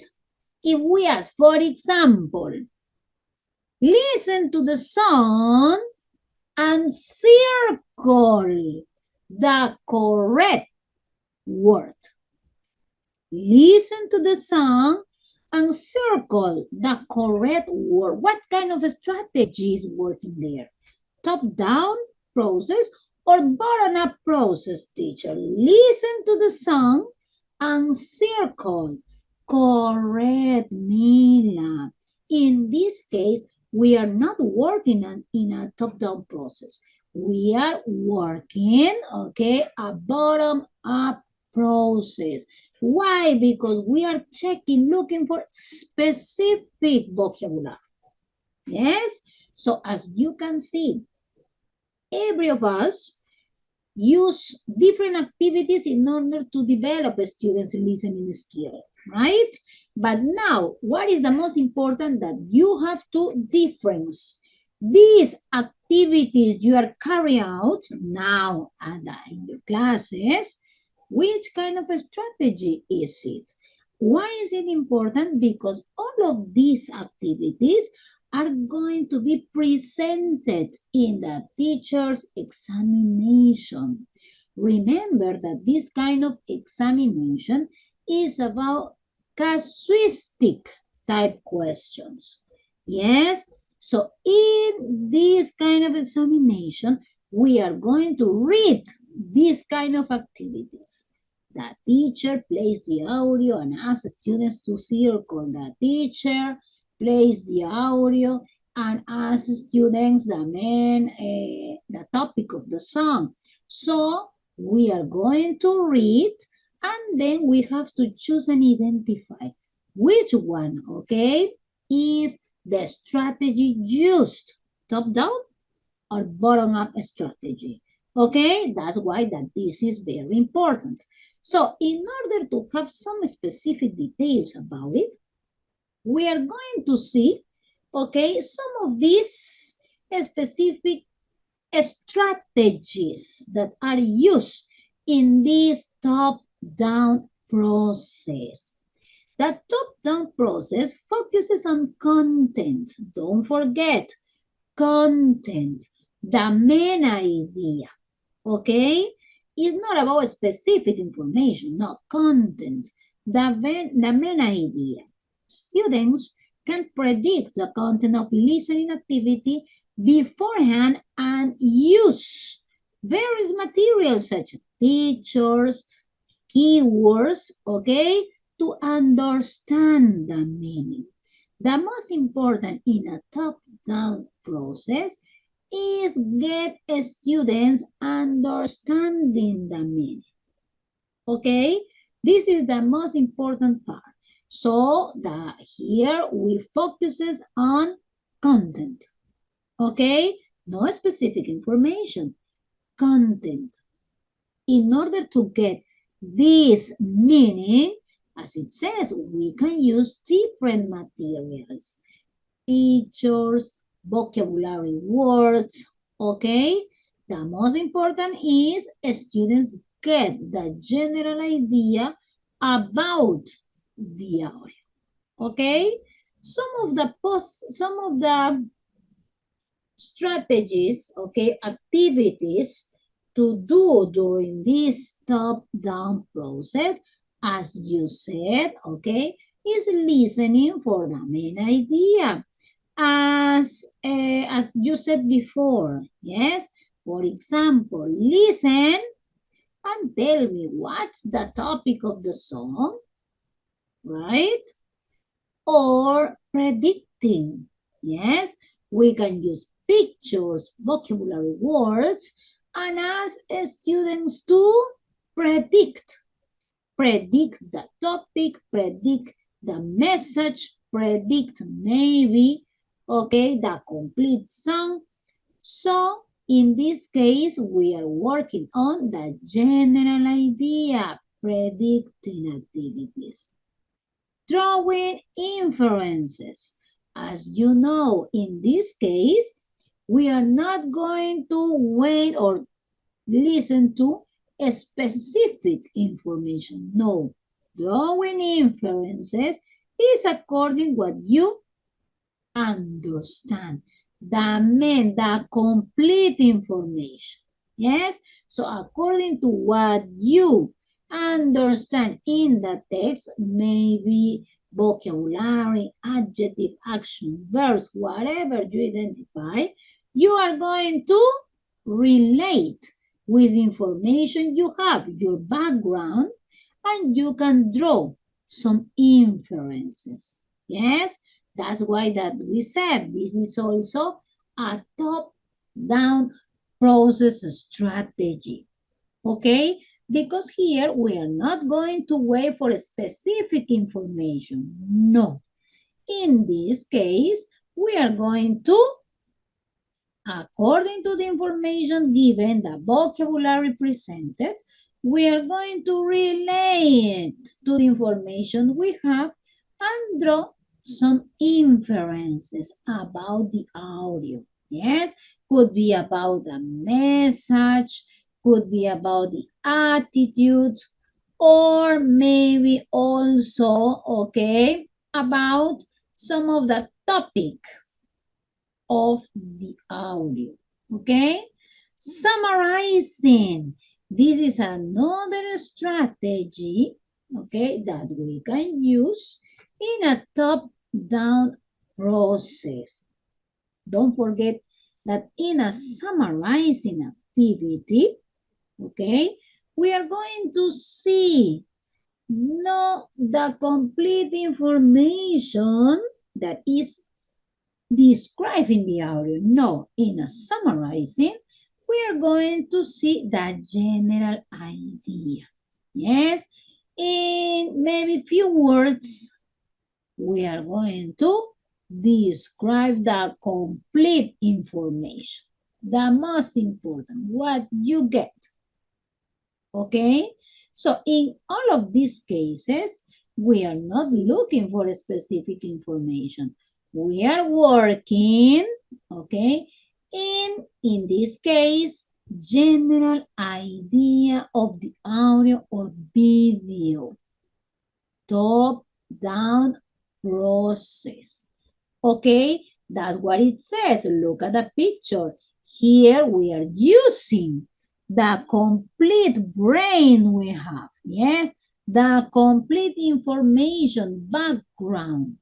if we ask, for example, listen to the song and circle the correct word. Listen to the song and circle the correct word. What kind of strategy is working there? Top-down process or bottom-up process, teacher? Listen to the song and circle. Correct, Mila. In this case, we are not working in a top-down process. We are working, okay, a bottom-up process. Why? Because we are checking, looking for specific vocabulary. Yes? So as you can see, every of us use different activities in order to develop a student's listening skill, right? But now, what is the most important that you have to difference these activities you are carrying out now and in your classes, which kind of a strategy is it? Why is it important? Because all of these activities are going to be presented in the teacher's examination. Remember that this kind of examination is about casuistic type questions. Yes? So in this kind of examination, we are going to read these kind of activities. The teacher plays the audio and asks students to circle the teacher, plays the audio, and ask students the topic of the song. So we are going to read and then we have to choose and identify which one, okay, is the strategy used, top down or bottom up strategy. Okay, that's why that this is very important. So in order to have some specific details about it, we are going to see, okay, some of these specific strategies that are used in this top-down process. The top-down process focuses on content. Don't forget, content, the main idea, okay? It's not about specific information, no, content, the main idea. Students can predict the content of listening activity beforehand and use various materials such as pictures, keywords, okay, to understand the meaning. The most important in a top-down process is get students understanding the meaning. Okay, this is the most important part. So here we focuses on content. Okay, no specific information, content. In order to get this meaning, as it says, we can use different materials, pictures, vocabulary words, okay? The most important is students get the general idea about the audio, okay? Some of the strategies, okay, activities to do during this top-down process, as you said, okay, is listening for the main idea. As you said before, yes, for example, listen and tell me what's the topic of the song, right? Or predicting, yes, we can use pictures, vocabulary words, and ask students to predict. Predict the topic, predict the message, predict maybe, okay, the complete song. So In this case, we are working on the general idea, predicting activities. Drawing inferences. As you know, in this case, we are not going to wait or listen to a specific information. No, drawing inferences is according what you understand. That means the complete information. Yes? So according to what you understand in the text, maybe vocabulary, adjective, action, verbs, whatever you identify, you are going to relate with information you have, your background, and you can draw some inferences. Yes? That's why that we said this is also a top-down process strategy. Okay? Because here we are not going to wait for specific information. No. In this case, we are going to, according to the information given, the vocabulary presented, we are going to relate to the information we have and draw some inferences about the audio. Yes, could be about the message, could be about the attitude, or maybe also, okay, about some of the topic of the audio. Okay? Summarizing. This is another strategy, okay, that we can use in a top-down process. Don't forget that in a summarizing activity, okay, we are going to see not the complete information that is describing the audio. No, in a summarizing, we are going to see the general idea. Yes, in maybe few words, we are going to describe the complete information. The most important, what you get. Okay? So in all of these cases, we are not looking for specific information. We are working, okay, in this case, general idea of the audio or video. Top-down process. Okay, that's what it says. Look at the picture. Here we are using the complete brain we have. Yes, the complete information background.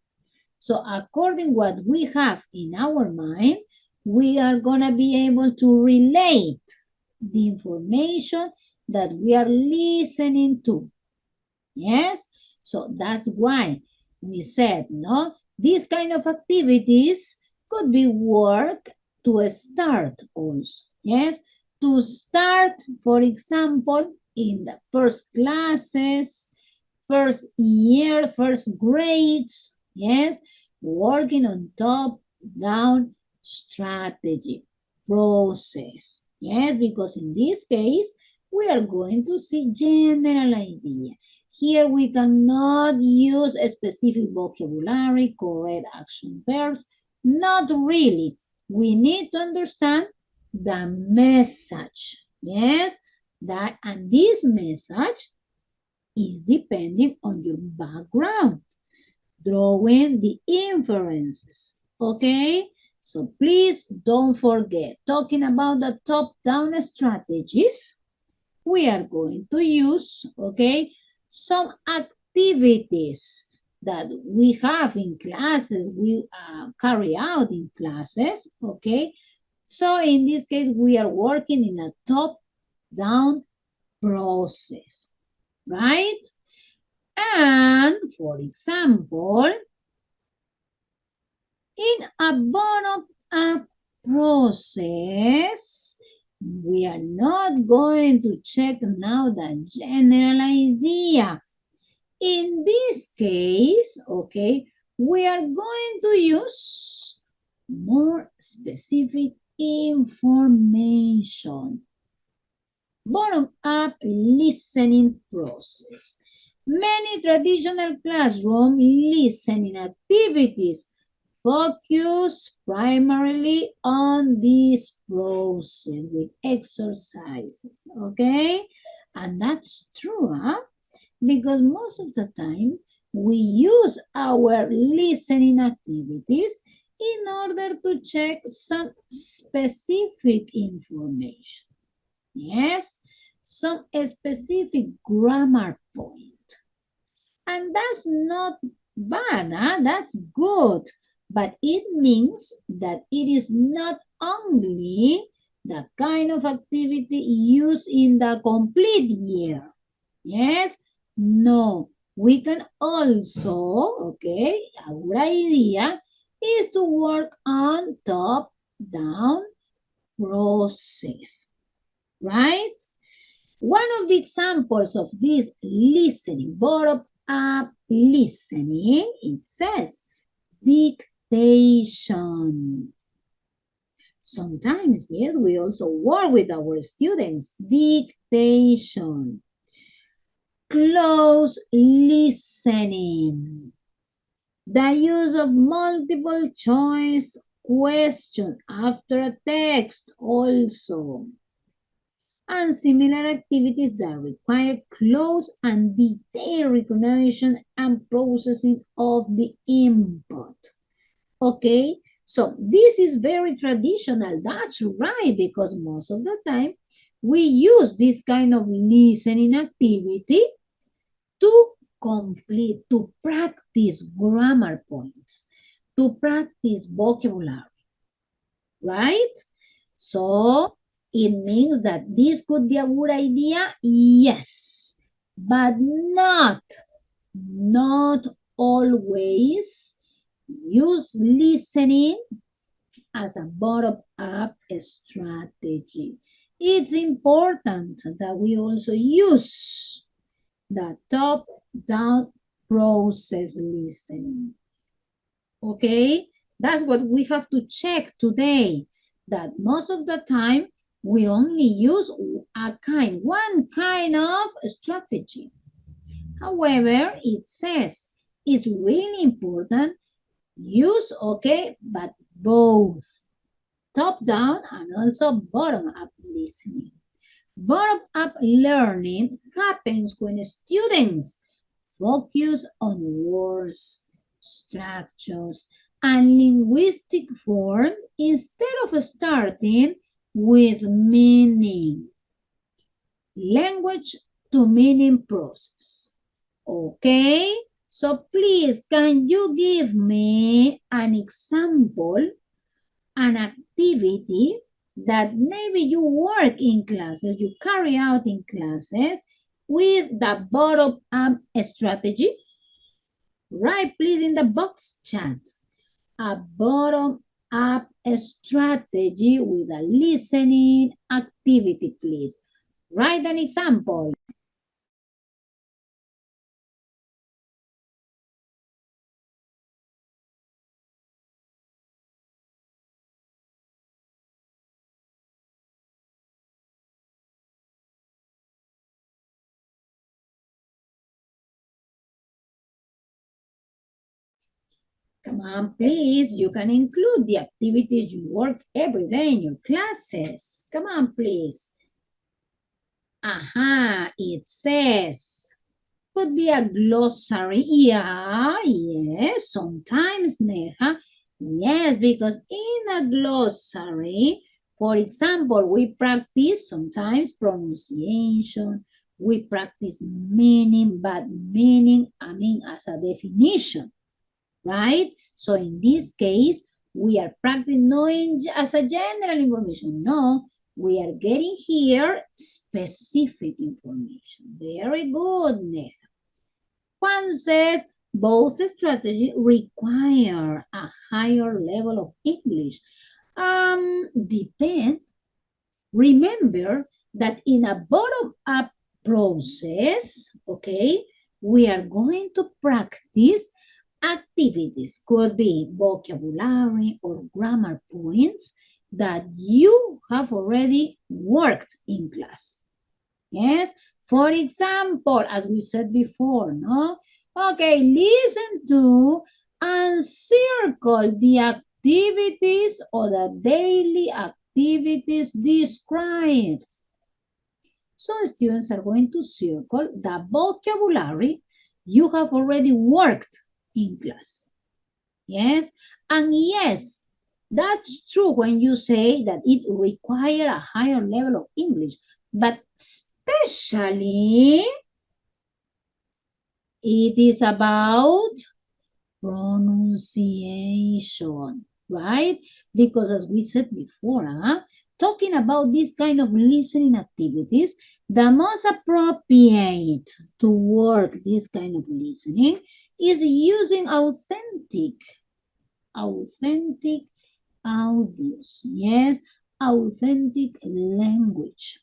So according what we have in our mind, we are going to be able to relate the information that we are listening to. Yes, so that's why we said, no, these kind of activities could be work to start also. Yes, to start, for example, in the first classes, first year, first grades. Yes, working on top-down strategy process. Yes, because in this case, we are going to see general idea. Here we cannot use a specific vocabulary, correct action verbs. Not really. We need to understand the message. Yes, that and this message is depending on your background. Drawing the inferences. Okay? So please don't forget, talking about the top-down strategies, we are going to use, okay, some activities that we have in classes, we carry out in classes, okay? So in this case, we are working in a top-down process, right? And for example, in a bottom-up process, we are not going to check now the general idea. In this case, okay, we are going to use more specific information. Bottom-up listening process. Many traditional classroom listening activities focus primarily on this process with exercises, okay? And that's true, huh? Because most of the time we use our listening activities in order to check some specific information. Yes, some specific grammar point. And that's not bad, huh? That's good. But it means that it is not only the kind of activity used in the complete year. Yes, no, we can also, okay, a good idea is to work on top-down process, right? One of the examples of this listening, bottom-up listening, it says dictation. Sometimes, yes, we also work with our students. Dictation. Close listening. The use of multiple choice question after a text also. And similar activities that require close and detailed recognition and processing of the input. Okay, so this is very traditional. That's right, because most of the time we use this kind of listening activity to complete, to practice grammar points, to practice vocabulary, right? So it means that this could be a good idea, yes, but not always use listening as a bottom-up strategy. It's important that we also use the top-down process listening. Okay, that's what we have to check today, that most of the time we only use one kind of strategy. However, it says it's really important use, okay, but both top down and also bottom up listening. Bottom up learning happens when students focus on words, structures, and linguistic form instead of starting with meaning. Language to meaning process. Okay, so please, can you give me an example, an activity that maybe you work in classes, you carry out in classes with the bottom-up strategy? Write please in the box chat. A bottom-up strategy with a listening activity, please. Write an example. Come on, please. You can include the activities you work every day in your classes. Come on, please. Aha, it says. Could be a glossary. Yeah, yes, sometimes, Neha. Yes, because in a glossary, for example, we practice sometimes pronunciation, we practice meaning, but meaning, I mean, as a definition, right? So in this case, we are practicing knowing as a general information. No, we are getting here specific information. Very good, Neha. Juan says both strategies require a higher level of English. Depend. Remember that in a bottom-up process, okay, we are going to practice activities. Could be vocabulary or grammar points that you have already worked in class. Yes, for example, as we said before, no? Okay, listen to and circle the activities or the daily activities described. So students are going to circle the vocabulary you have already worked in class. Yes, and yes, that's true when you say that it requires a higher level of English, but especially it is about pronunciation, right? Because as we said before, talking about this kind of listening activities, the most appropriate to work this kind of listening is using authentic audios, yes, authentic language.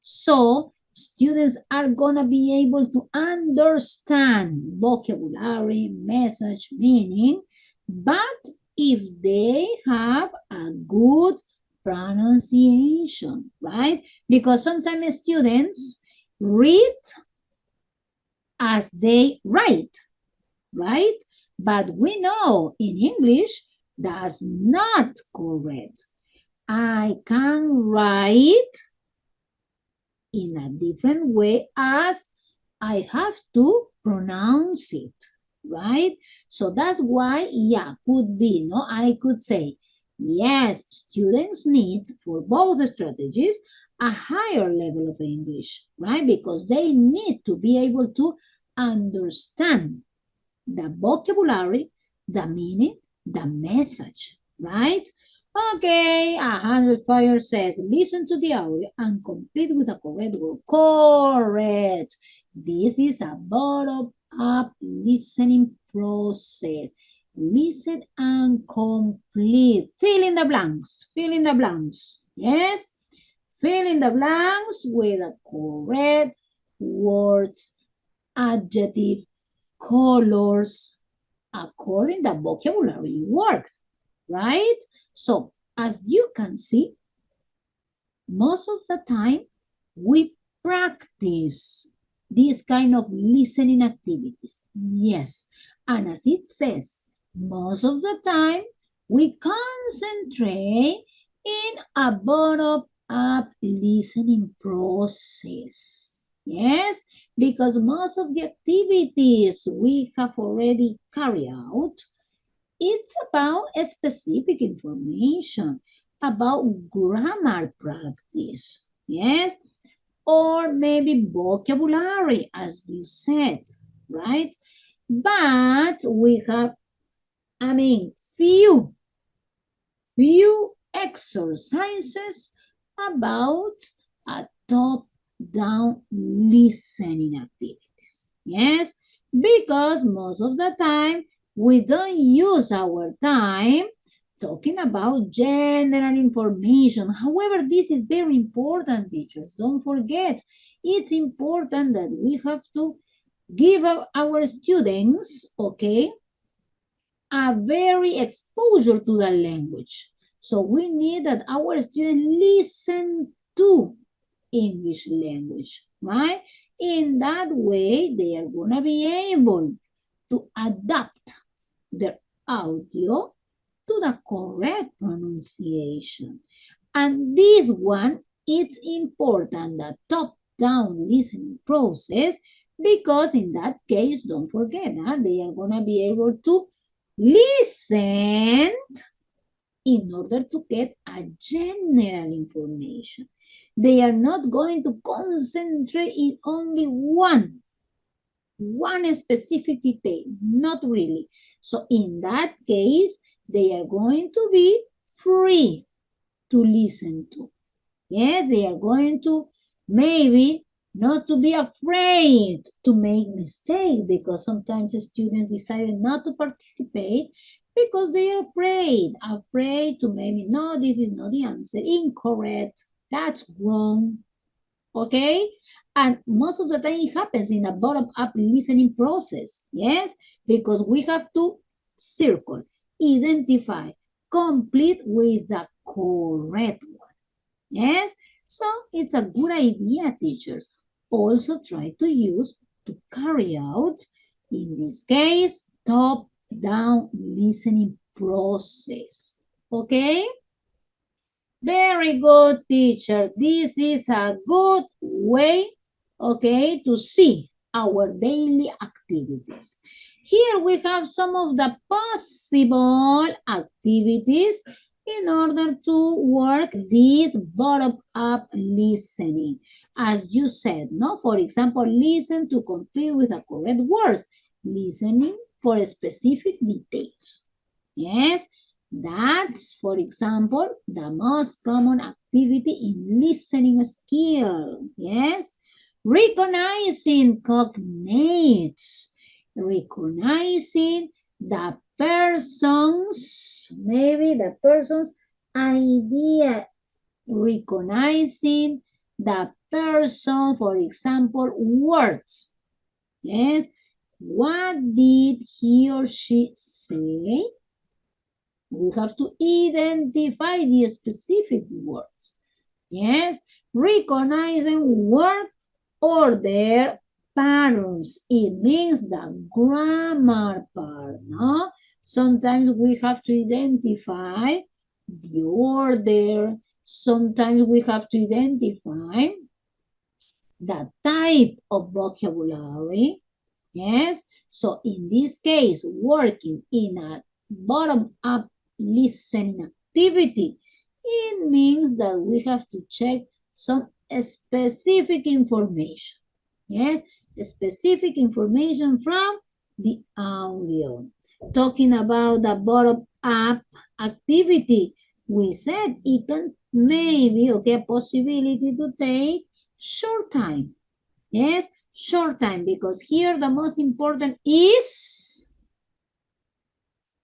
So students are going to be able to understand vocabulary, message, meaning, but if they have a good pronunciation, right? Because sometimes students read as they write, right? But we know in English that's not correct. I can write in a different way as I have to pronounce it, right? So that's why, yeah, could be, no? I could say, yes, students need for both strategies a higher level of English, right? Because they need to be able to understand the vocabulary, the meaning, the message, right? Okay, 100 Fire says, listen to the audio and complete with the correct word. Correct. This is a bottom-up listening process. Listen and complete. Fill in the blanks. Fill in the blanks. Yes? Fill in the blanks with the correct words, adjective, colors, according the vocabulary worked, right? So as you can see, most of the time we practice this kind of listening activities. Yes, and as it says, most of the time we concentrate in a bottom-up listening process. Yes, because most of the activities we have already carried out, it's about a specific information, about grammar practice, yes, or maybe vocabulary, as you said, right? But we have, few exercises about a top-down listening activities. Yes, because most of the time we don't use our time talking about general information. However, this is very important, teachers. Don't forget, it's important that we have to give our students, okay, a very exposure to the language. So we need that our students listen to English language, right? In that way, they are going to be able to adapt their audio to the correct pronunciation. And this one, it's important, the top-down listening process, because in that case, don't forget, they are going to be able to listen in order to get a general information. They are not going to concentrate in only one specific detail, not really. So in that case, they are going to be free to listen to. Yes, they are going to maybe not to be afraid to make mistakes, because sometimes students decided not to participate because they are afraid to maybe, no, this is not the answer, incorrect, that's wrong, okay? And most of the time it happens in a bottom-up listening process, yes? Because we have to circle, identify, complete with the correct one. Yes, so it's a good idea, teachers. Also try to use to carry out, in this case, top-down listening process. Okay? Very good, teacher. This is a good way, okay, to see our daily activities. Here we have some of the possible activities in order to work this bottom-up listening. As you said, no? For example, listen to complete with the correct words. Listening for specific details. Yes, that's, for example, the most common activity in listening skill. Yes, recognizing cognates, recognizing the person's, maybe the person's idea, recognizing the person, for example, words. Yes, what did he or she say? We have to identify the specific words. Yes, recognizing word order patterns. It means the grammar part, no? Sometimes we have to identify the order. Sometimes we have to identify the type of vocabulary. Yes, so in this case, working in a bottom-up listening activity, it means that we have to check some specific information. Yes, specific information from the audio. Talking about the bottom-up activity, we said it can maybe, okay, a possibility to take short time. Yes, short time, because here the most important is,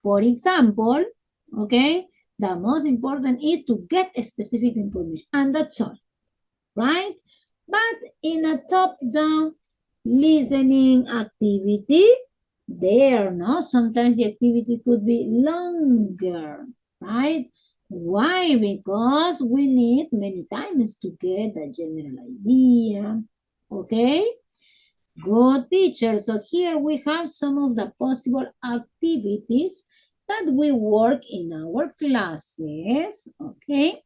for example, okay, the most important is to get specific information, and that's all, right? But in a top-down listening activity, there, no, sometimes the activity could be longer, right? Why? Because we need many times to get a general idea, okay? Good, teacher. So here we have some of the possible activities that we work in our classes, okay?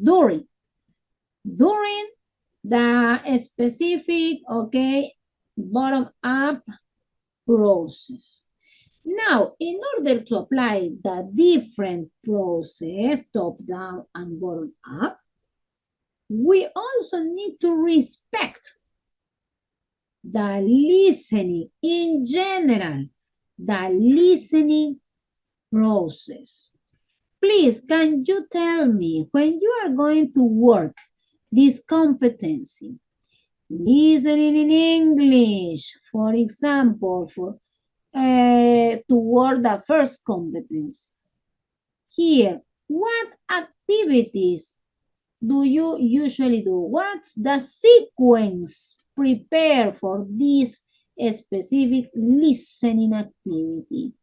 During the specific, okay, bottom-up process. Now, in order to apply the different process, top-down and bottom-up, we also need to respect the listening in general, the listening process. Please, can you tell me when you are going to work this competency, listening in English, for example, toward the first competence. Here, what activities do you usually do? What's the sequence prepare for this specific listening activity?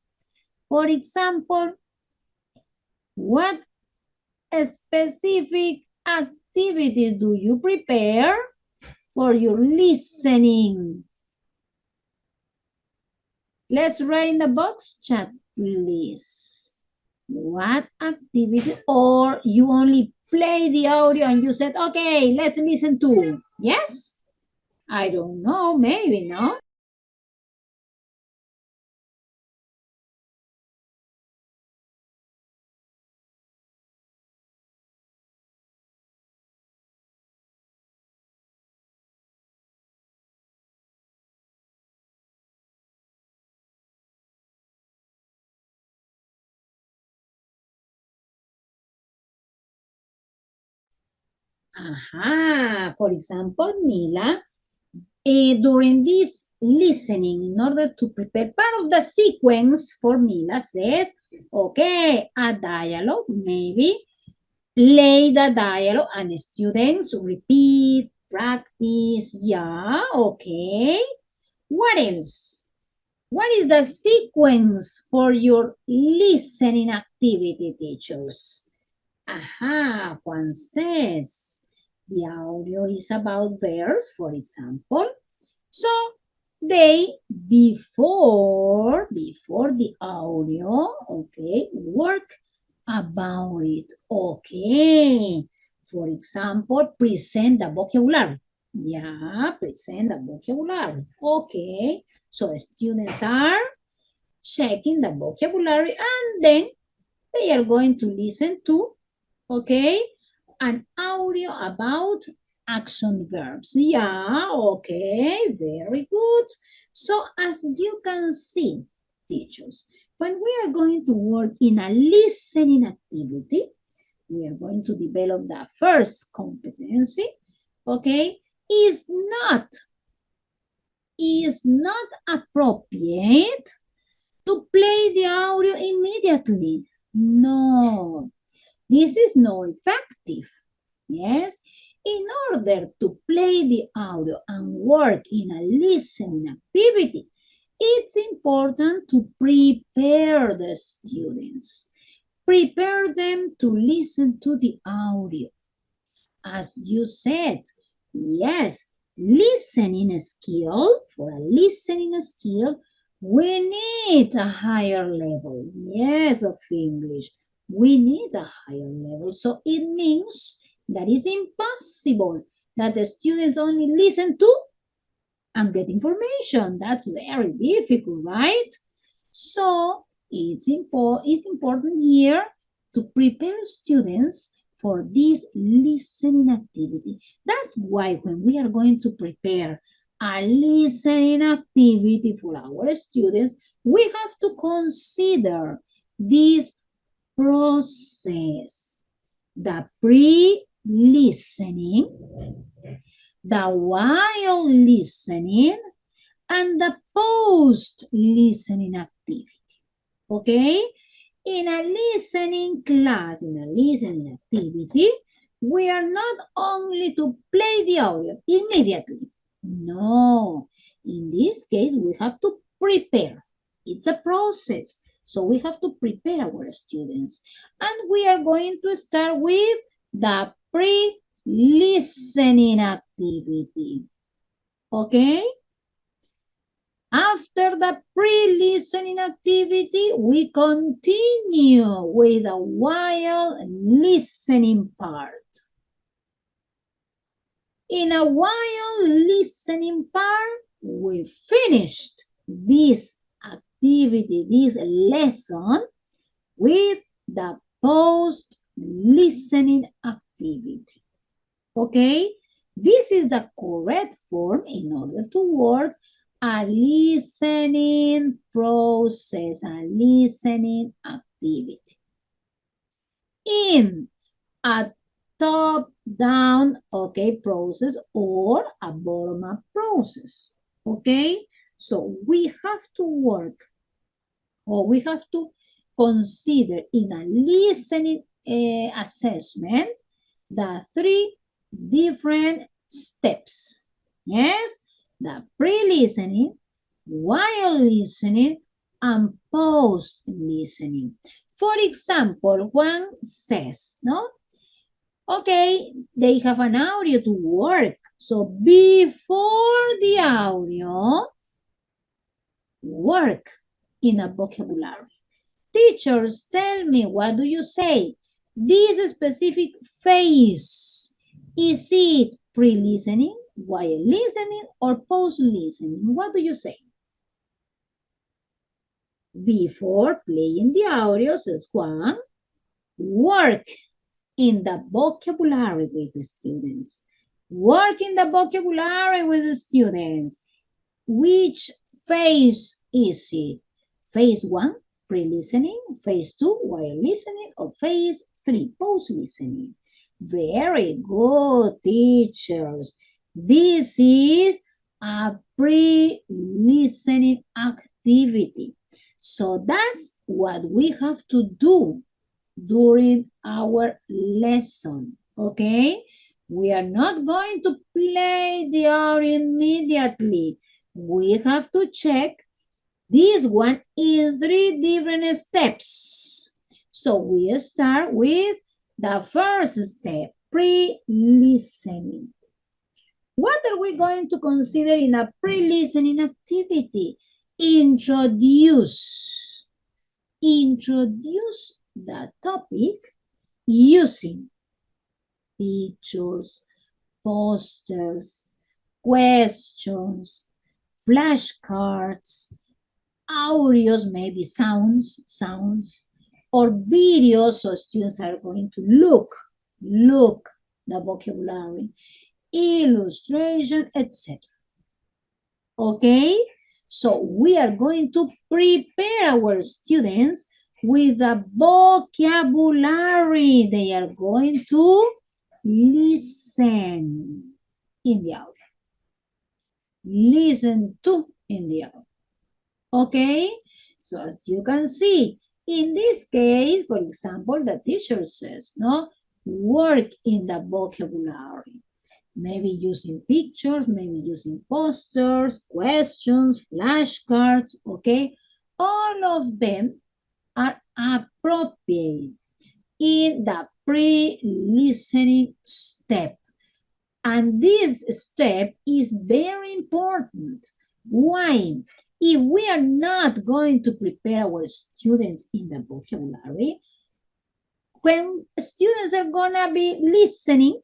For example, what specific activities do you prepare for your listening? Let's write in the box chat, please. What activity, or you only play the audio and you said, okay, let's listen to. Yes? I don't know, maybe, no? Aha, for example, Mila, during this listening, in order to prepare part of the sequence for Mila says, okay, a dialogue, maybe, play the dialogue and students repeat, practice, yeah, okay. What else? What is the sequence for your listening activity, teachers? Juan says the audio is about bears, for example. So they, before the audio, okay, work about it. Okay. For example, present the vocabulary. Yeah, present the vocabulary. Okay. So students are checking the vocabulary and then they are going to listen to, okay, an audio about action verbs. Yeah, okay, very good. So as you can see, teachers, when we are going to work in a listening activity, we are going to develop the first competency, okay, is not appropriate to play the audio immediately. No, this is not effective. Yes, in order to play the audio and work in a listening activity, it's important to prepare the students. Prepare them to listen to the audio. As you said, yes, listening skill, for a listening skill, we need a higher level, yes, of English. We need a higher level. So it means that it's impossible that the students only listen to and get information. That's very difficult, right? So it's important here to prepare students for this listening activity. That's why when we are going to prepare a listening activity for our students, we have to consider this process, the pre-listening, the while listening, and the post-listening activity. Okay? In a listening class, in a listening activity, we are not only to play the audio immediately. No. In this case, we have to prepare. It's a process. So we have to prepare our students. And we are going to start with the pre-listening activity. Okay? After the pre-listening activity, we continue with the while listening part. In a while listening part, we finished this activity, this lesson, with the post-listening activity. Okay? This is the correct form in order to work a listening process, a listening activity. In a top-down, okay, process or a bottom-up process, okay? So we have to work, or we have to consider in a listening assessment the three different steps. Yes, the pre-listening, while listening, and post-listening. For example, one says, no? Okay, they have an audio to work. So before the audio, work in a vocabulary. Teachers, tell me, what do you say? This specific phase, is it pre-listening, while listening, or post-listening? What do you say? Before playing the audio, says Juan, work in the vocabulary with the students. Work in the vocabulary with the students. Which phase is it? Phase 1, pre-listening, phase 2, while listening, or phase 3, post-listening? Very good, teachers. This is a pre-listening activity. So that's what we have to do during our lesson, okay? We are not going to play the audio immediately. We have to check this one in 3 different steps. So we start with The first step, pre-listening. What are we going to consider in a pre-listening activity? Introduce the topic using pictures, posters, questions, flashcards, audios, maybe sounds, or videos, so students are going to look the vocabulary, illustration, etc. Okay? So we are going to prepare our students with the vocabulary. They are going to listen in the audio. Listen to in the audio. Okay? So as you can see, in this case, for example, the teacher says, no, work in the vocabulary. Maybe using pictures, maybe using posters, questions, flashcards, okay? All of them are appropriate in the pre-listening step. And this step is very important. Why? If we are not going to prepare our students in the vocabulary, when students are gonna be listening,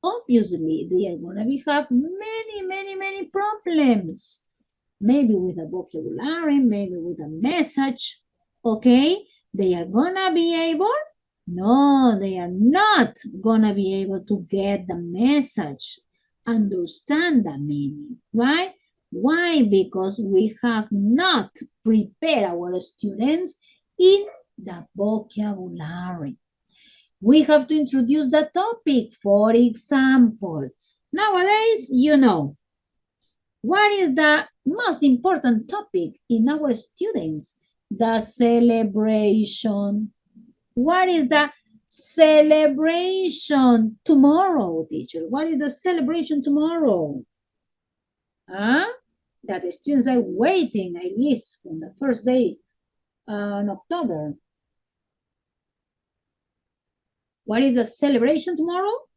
obviously they are gonna have many problems. Maybe with a vocabulary, maybe with a message, okay? They are gonna be able? No, they are not gonna be able to get the message, understand the meaning, right? Why? Because we have not prepared our students in the vocabulary. We have to introduce the topic. For example, nowadays, you know, what is the most important topic in our students? The celebration. What is the celebration tomorrow, teacher? What is the celebration tomorrow? Huh? That the students are waiting, at least from the first day in October. What is the celebration tomorrow?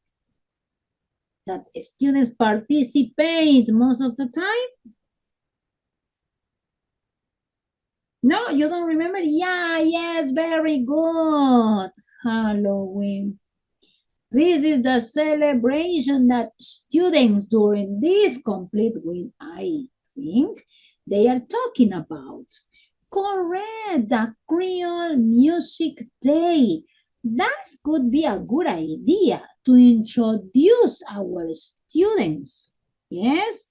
That students participate most of the time? No, you don't remember? Yeah, yes, very good. Halloween. This is the celebration that students during this complete week, I think, they are talking about. Correct, the Creole Music Day. That could be a good idea to introduce our students. Yes,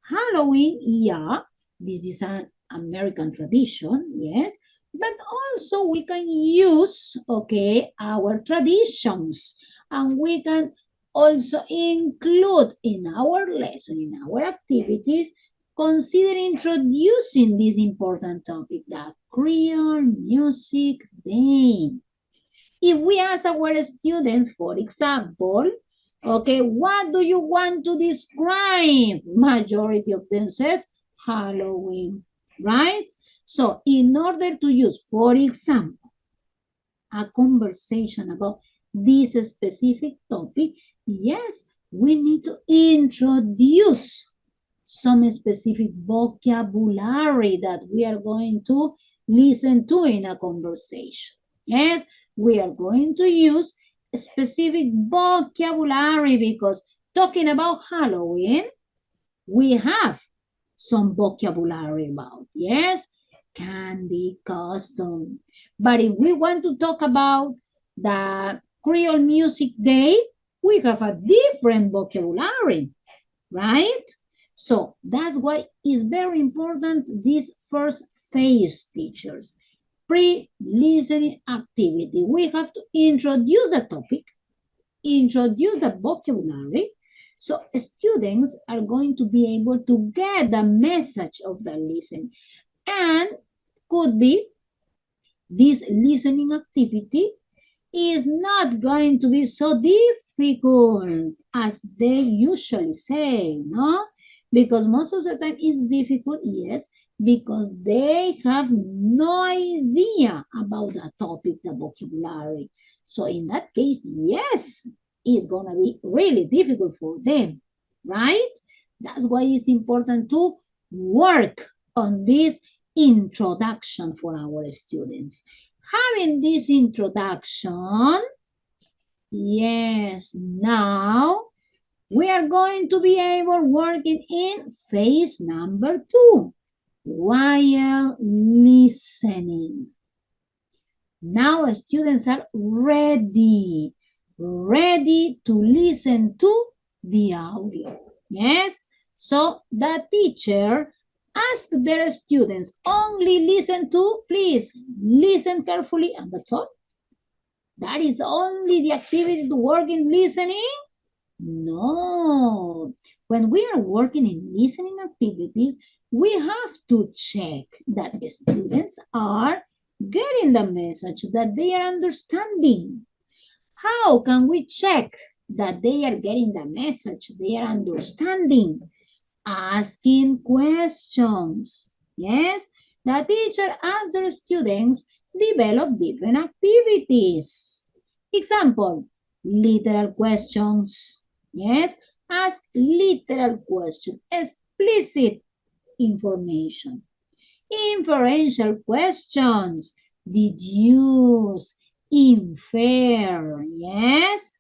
Halloween, yeah, this is an American tradition, yes, but also we can use, okay, our traditions, and we can also include in our lesson, in our activities, consider introducing this important topic, the Creole Music Day. If we ask our students, for example, okay, what do you want to describe? Majority of them says Halloween, right? So in order to use, for example, a conversation about this specific topic, yes, we need to introduce some specific vocabulary that we are going to listen to in a conversation. Yes, we are going to use specific vocabulary because talking about Halloween, we have some vocabulary about, yes, candy, costume. But if we want to talk about the Creole Music Day, we have a different vocabulary, right? So that's why it's very important this first phase, teachers. Pre-listening activity. We have to introduce the topic, introduce the vocabulary, so students are going to be able to get the message of the listening. And could be this listening activity is not going to be so difficult as they usually say, no? Because most of the time it's difficult, yes, because they have no idea about the topic, the vocabulary. So in that case, yes, it's going to be really difficult for them, right? That's why it's important to work on this introduction for our students. Having this introduction, yes, now we are going to be able working in phase number 2, while listening. Now students are ready to listen to the audio. Yes? So the teacher asks their students, only listen to, please, listen carefully, and that's all. That is only the activity to work in listening? No. When we are working in listening activities, we have to check that the students are getting the message, that they are understanding. How can we check that they are getting the message, they are understanding? Asking questions. Yes, the teacher asks the students develop different activities. Example, literal questions. Yes, ask literal questions, explicit information. Inferential questions, deduce, infer. Yes,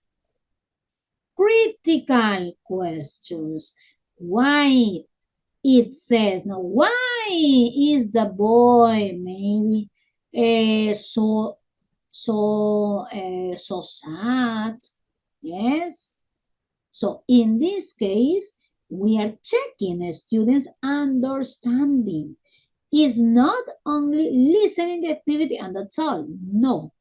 critical questions. Why it says, now, why is the boy maybe so sad? Yes. So in this case, we are checking a student's understanding. It's not only listening the activity and that's all. No.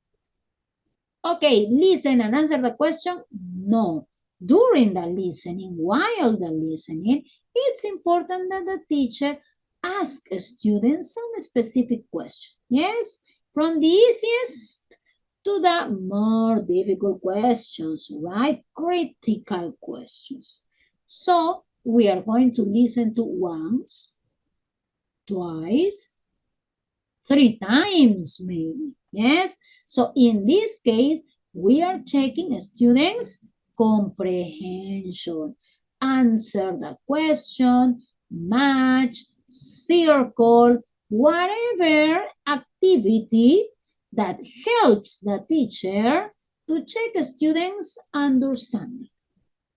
Okay, listen and answer the question. No. During the listening, while the listening, it's important that the teacher ask a student some specific question. Yes, from the easiest to the more difficult questions, right? Critical questions. So we are going to listen to once, twice, 3 times maybe. Yes. So in this case, we are checking students' comprehension. Answer the question, match, circle, whatever activity that helps the teacher to check students' understanding.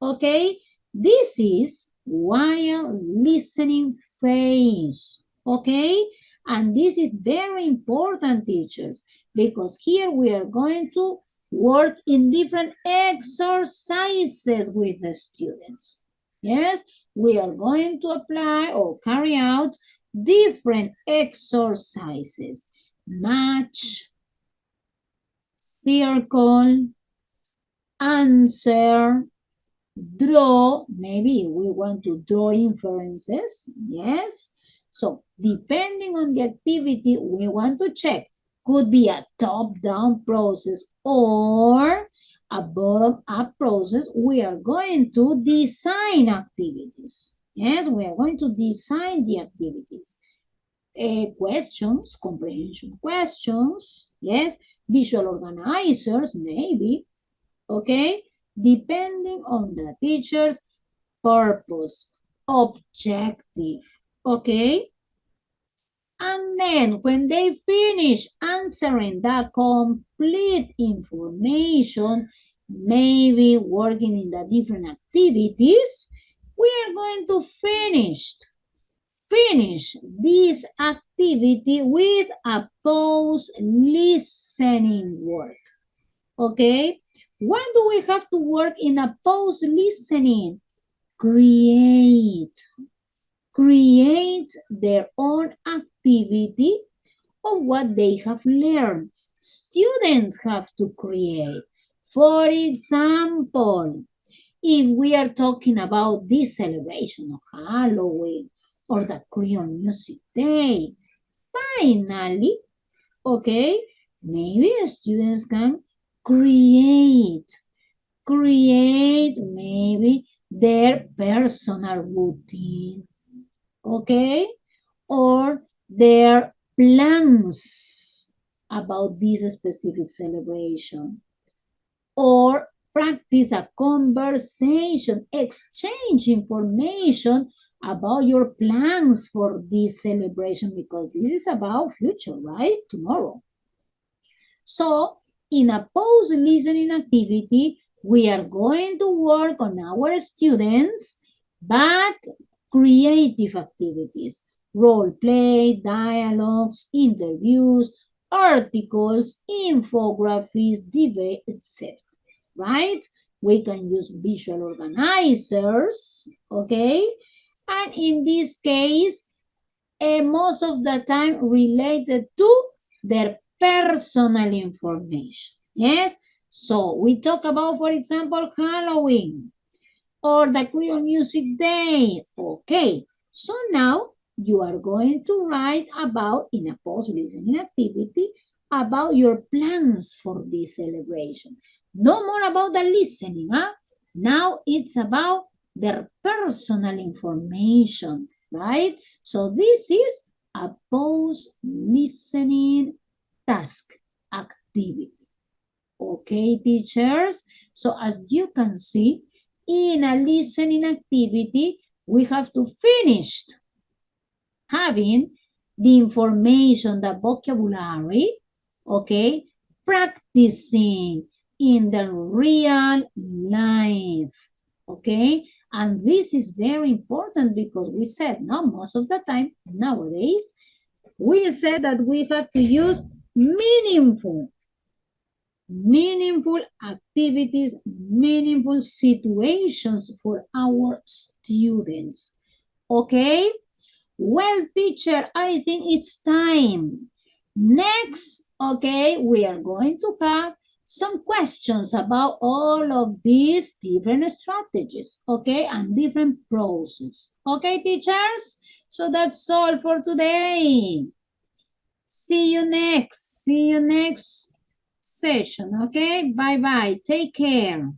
Okay, this is while listening phase. Okay, and this is very important, teachers, because here we are going to work in different exercises with the students. Yes, we are going to apply or carry out different exercises. Match, circle, answer, draw, maybe we want to draw inferences, yes. So depending on the activity we want to check, could be a top-down process or a bottom-up process, we are going to design activities. Yes, we are going to design the activities. Questions, comprehension questions, yes, visual organizers, maybe, okay, depending on the teacher's purpose, objective, okay? And then when they finish answering the complete information, maybe working in the different activities, we are going to finish this activity with a post-listening work. Okay, what do we have to work in a post listening? Create their own activity of what they have learned. Students have to create. For example, if we are talking about this celebration of Halloween or the Korean Music Day, finally, okay, maybe students can create maybe their personal routine, okay, or their plans about this specific celebration. or practice a conversation, exchange information about your plans for this celebration because this is about future, right? Tomorrow. So, in a post-listening activity, we are going to work on our students, but creative activities, role play, dialogues, interviews, articles, infographics, debate, etc. Right? We can use visual organizers, okay? And in this case, most of the time related to their personal information. Yes? So we talk about, for example, Halloween or the Creole Music Day. Okay. So now you are going to write about, in a post-listening activity, about your plans for this celebration. No more about the listening, huh? Now it's about their personal information, right? So this is a post-listening task activity. Okay, teachers? So as you can see, in a listening activity, we have to finish having the information, the vocabulary, okay, practicing in the real life, okay? And this is very important because we said, no, most of the time, nowadays, we said that we have to use meaningful activities, meaningful situations for our students. Okay? Well, teacher, I think it's time. Next, okay, we are going to have some questions about all of these different strategies, okay, and different processes. Okay, teachers? So that's all for today. See you next. See you next session. Okay. Bye bye. Take care.